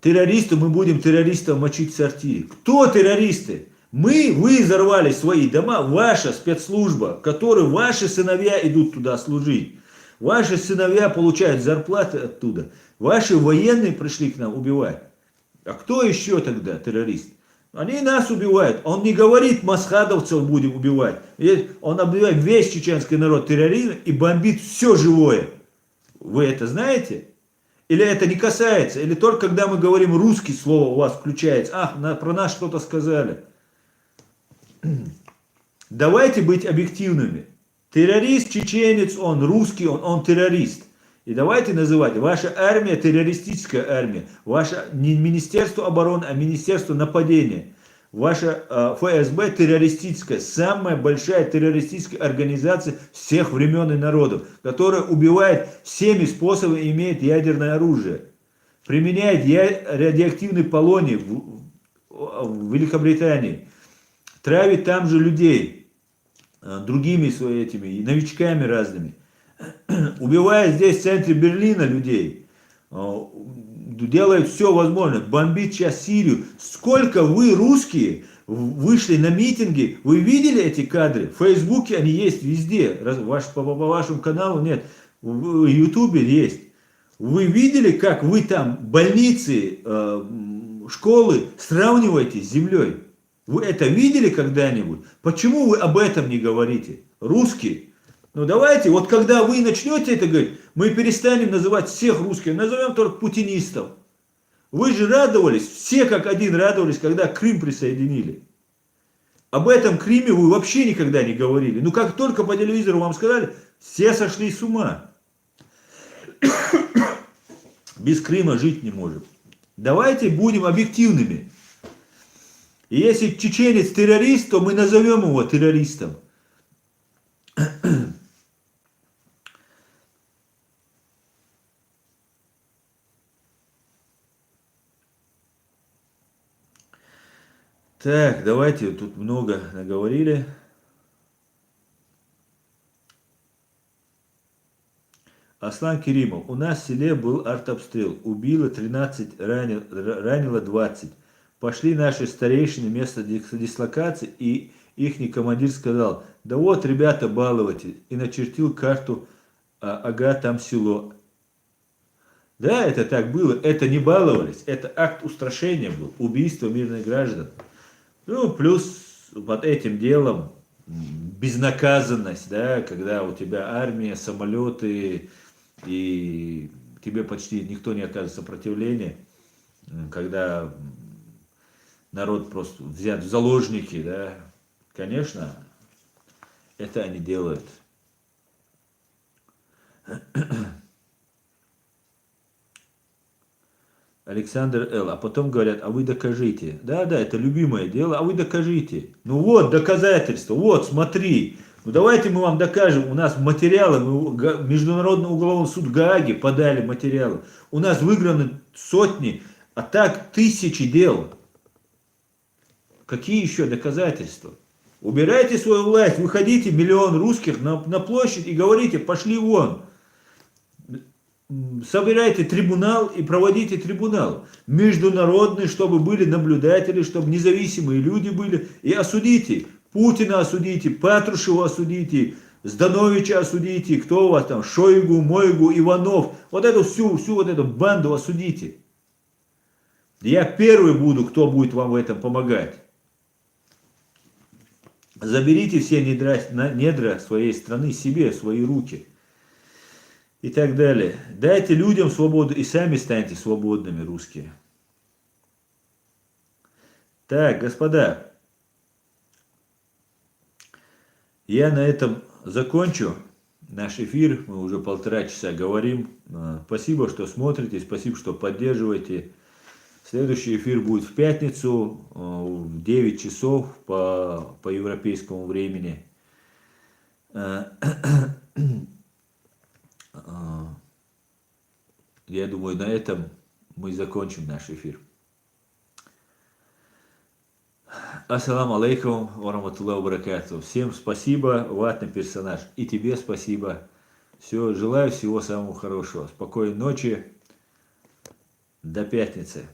террористу мы будем террористов мочить в сортире. Кто террористы? Вы взорвали свои дома, ваша спецслужба, в которой ваши сыновья идут туда служить. Ваши сыновья получают зарплаты оттуда. Ваши военные пришли к нам убивать. А кто еще тогда террорист? Они нас убивают. Он не говорит, масхадовцев будем убивать. Он объявляет весь чеченский народ терроризмом и бомбит все живое. Вы это знаете? Или это не касается? Или только когда мы говорим русский, слово у вас включается. Ах, про нас что-то сказали. Давайте быть объективными. Террорист, чеченец, он русский, он террорист. И давайте называть, ваша армия террористическая армия. Ваше не Министерство обороны, а Министерство нападения. Ваша ФСБ террористическая, самая большая террористическая организация всех времен и народов, которая убивает всеми способами и имеет ядерное оружие. Применяет радиоактивный полоний в Великобритании. Травит там же людей другими этими новичками разными. Убивает здесь в центре Берлина людей. Делает все возможное. Бомбит сейчас Сирию. Сколько вы, русские, вышли на митинги. Вы видели эти кадры? В Фейсбуке они есть везде. По вашему каналу нет. В Ютубе есть. Вы видели, как вы там больницы, школы сравниваете с землей? Вы это видели когда-нибудь? Почему вы об этом не говорите? Русские. Ну давайте, вот когда вы начнете это говорить, мы перестанем называть всех русских, назовем только путинистов. Вы же радовались, все как один радовались, когда Крым присоединили. Об этом Крыме вы вообще никогда не говорили. Ну как только по телевизору вам сказали, все сошли с ума. Без Крыма жить не можем. Давайте будем объективными. И если чеченец террорист, то мы назовем его террористом. Так, давайте, тут много наговорили. Аслан Керимов. У нас в селе был артобстрел. Убило 13, ранило 20. Пошли наши старейшины место дислокации, и ихний командир сказал, да вот, ребята, балуйте. И начертил карту, ага, там село. Да, это так было, это не баловались, это акт устрашения был, убийство мирных граждан. Ну, плюс под этим делом безнаказанность, да, когда у тебя армия, самолеты, и тебе почти никто не оказывает сопротивления, когда народ просто взят в заложники, да, конечно, это они делают. Александр Л. А потом говорят, а вы докажите. Да, да, это любимое дело, а вы докажите. Ну вот, доказательства, вот, смотри. Ну давайте мы вам докажем, у нас материалы, мы Международный уголовный суд Гааги подали материалы. У нас выиграны сотни, а так тысячи дел. Какие еще доказательства? Убирайте свою власть, выходите, миллион русских на площадь и говорите, пошли вон. Собирайте трибунал и проводите трибунал. Международный, чтобы были наблюдатели, чтобы независимые люди были. И осудите. Путина осудите, Патрушева осудите, Здановича осудите, кто у вас там, Шойгу, Мойгу, Иванов. Вот эту всю вот эту банду осудите. Я первый буду, кто будет вам в этом помогать. Заберите все недра своей страны себе, в свои руки. И так далее. Дайте людям свободу и сами станьте свободными, русские. Так, господа, я на этом закончу наш эфир. Мы уже 1,5 часа говорим. Спасибо, что смотрите, спасибо, что поддерживаете. Следующий эфир будет в пятницу в 9 часов по европейскому времени. Я думаю, на этом мы закончим наш эфир. Ассаламу алейкум ва рахматуллахи ва баракатуху. Всем спасибо, ватный персонаж. И тебе спасибо. Все, желаю всего самого хорошего. Спокойной ночи. До пятницы.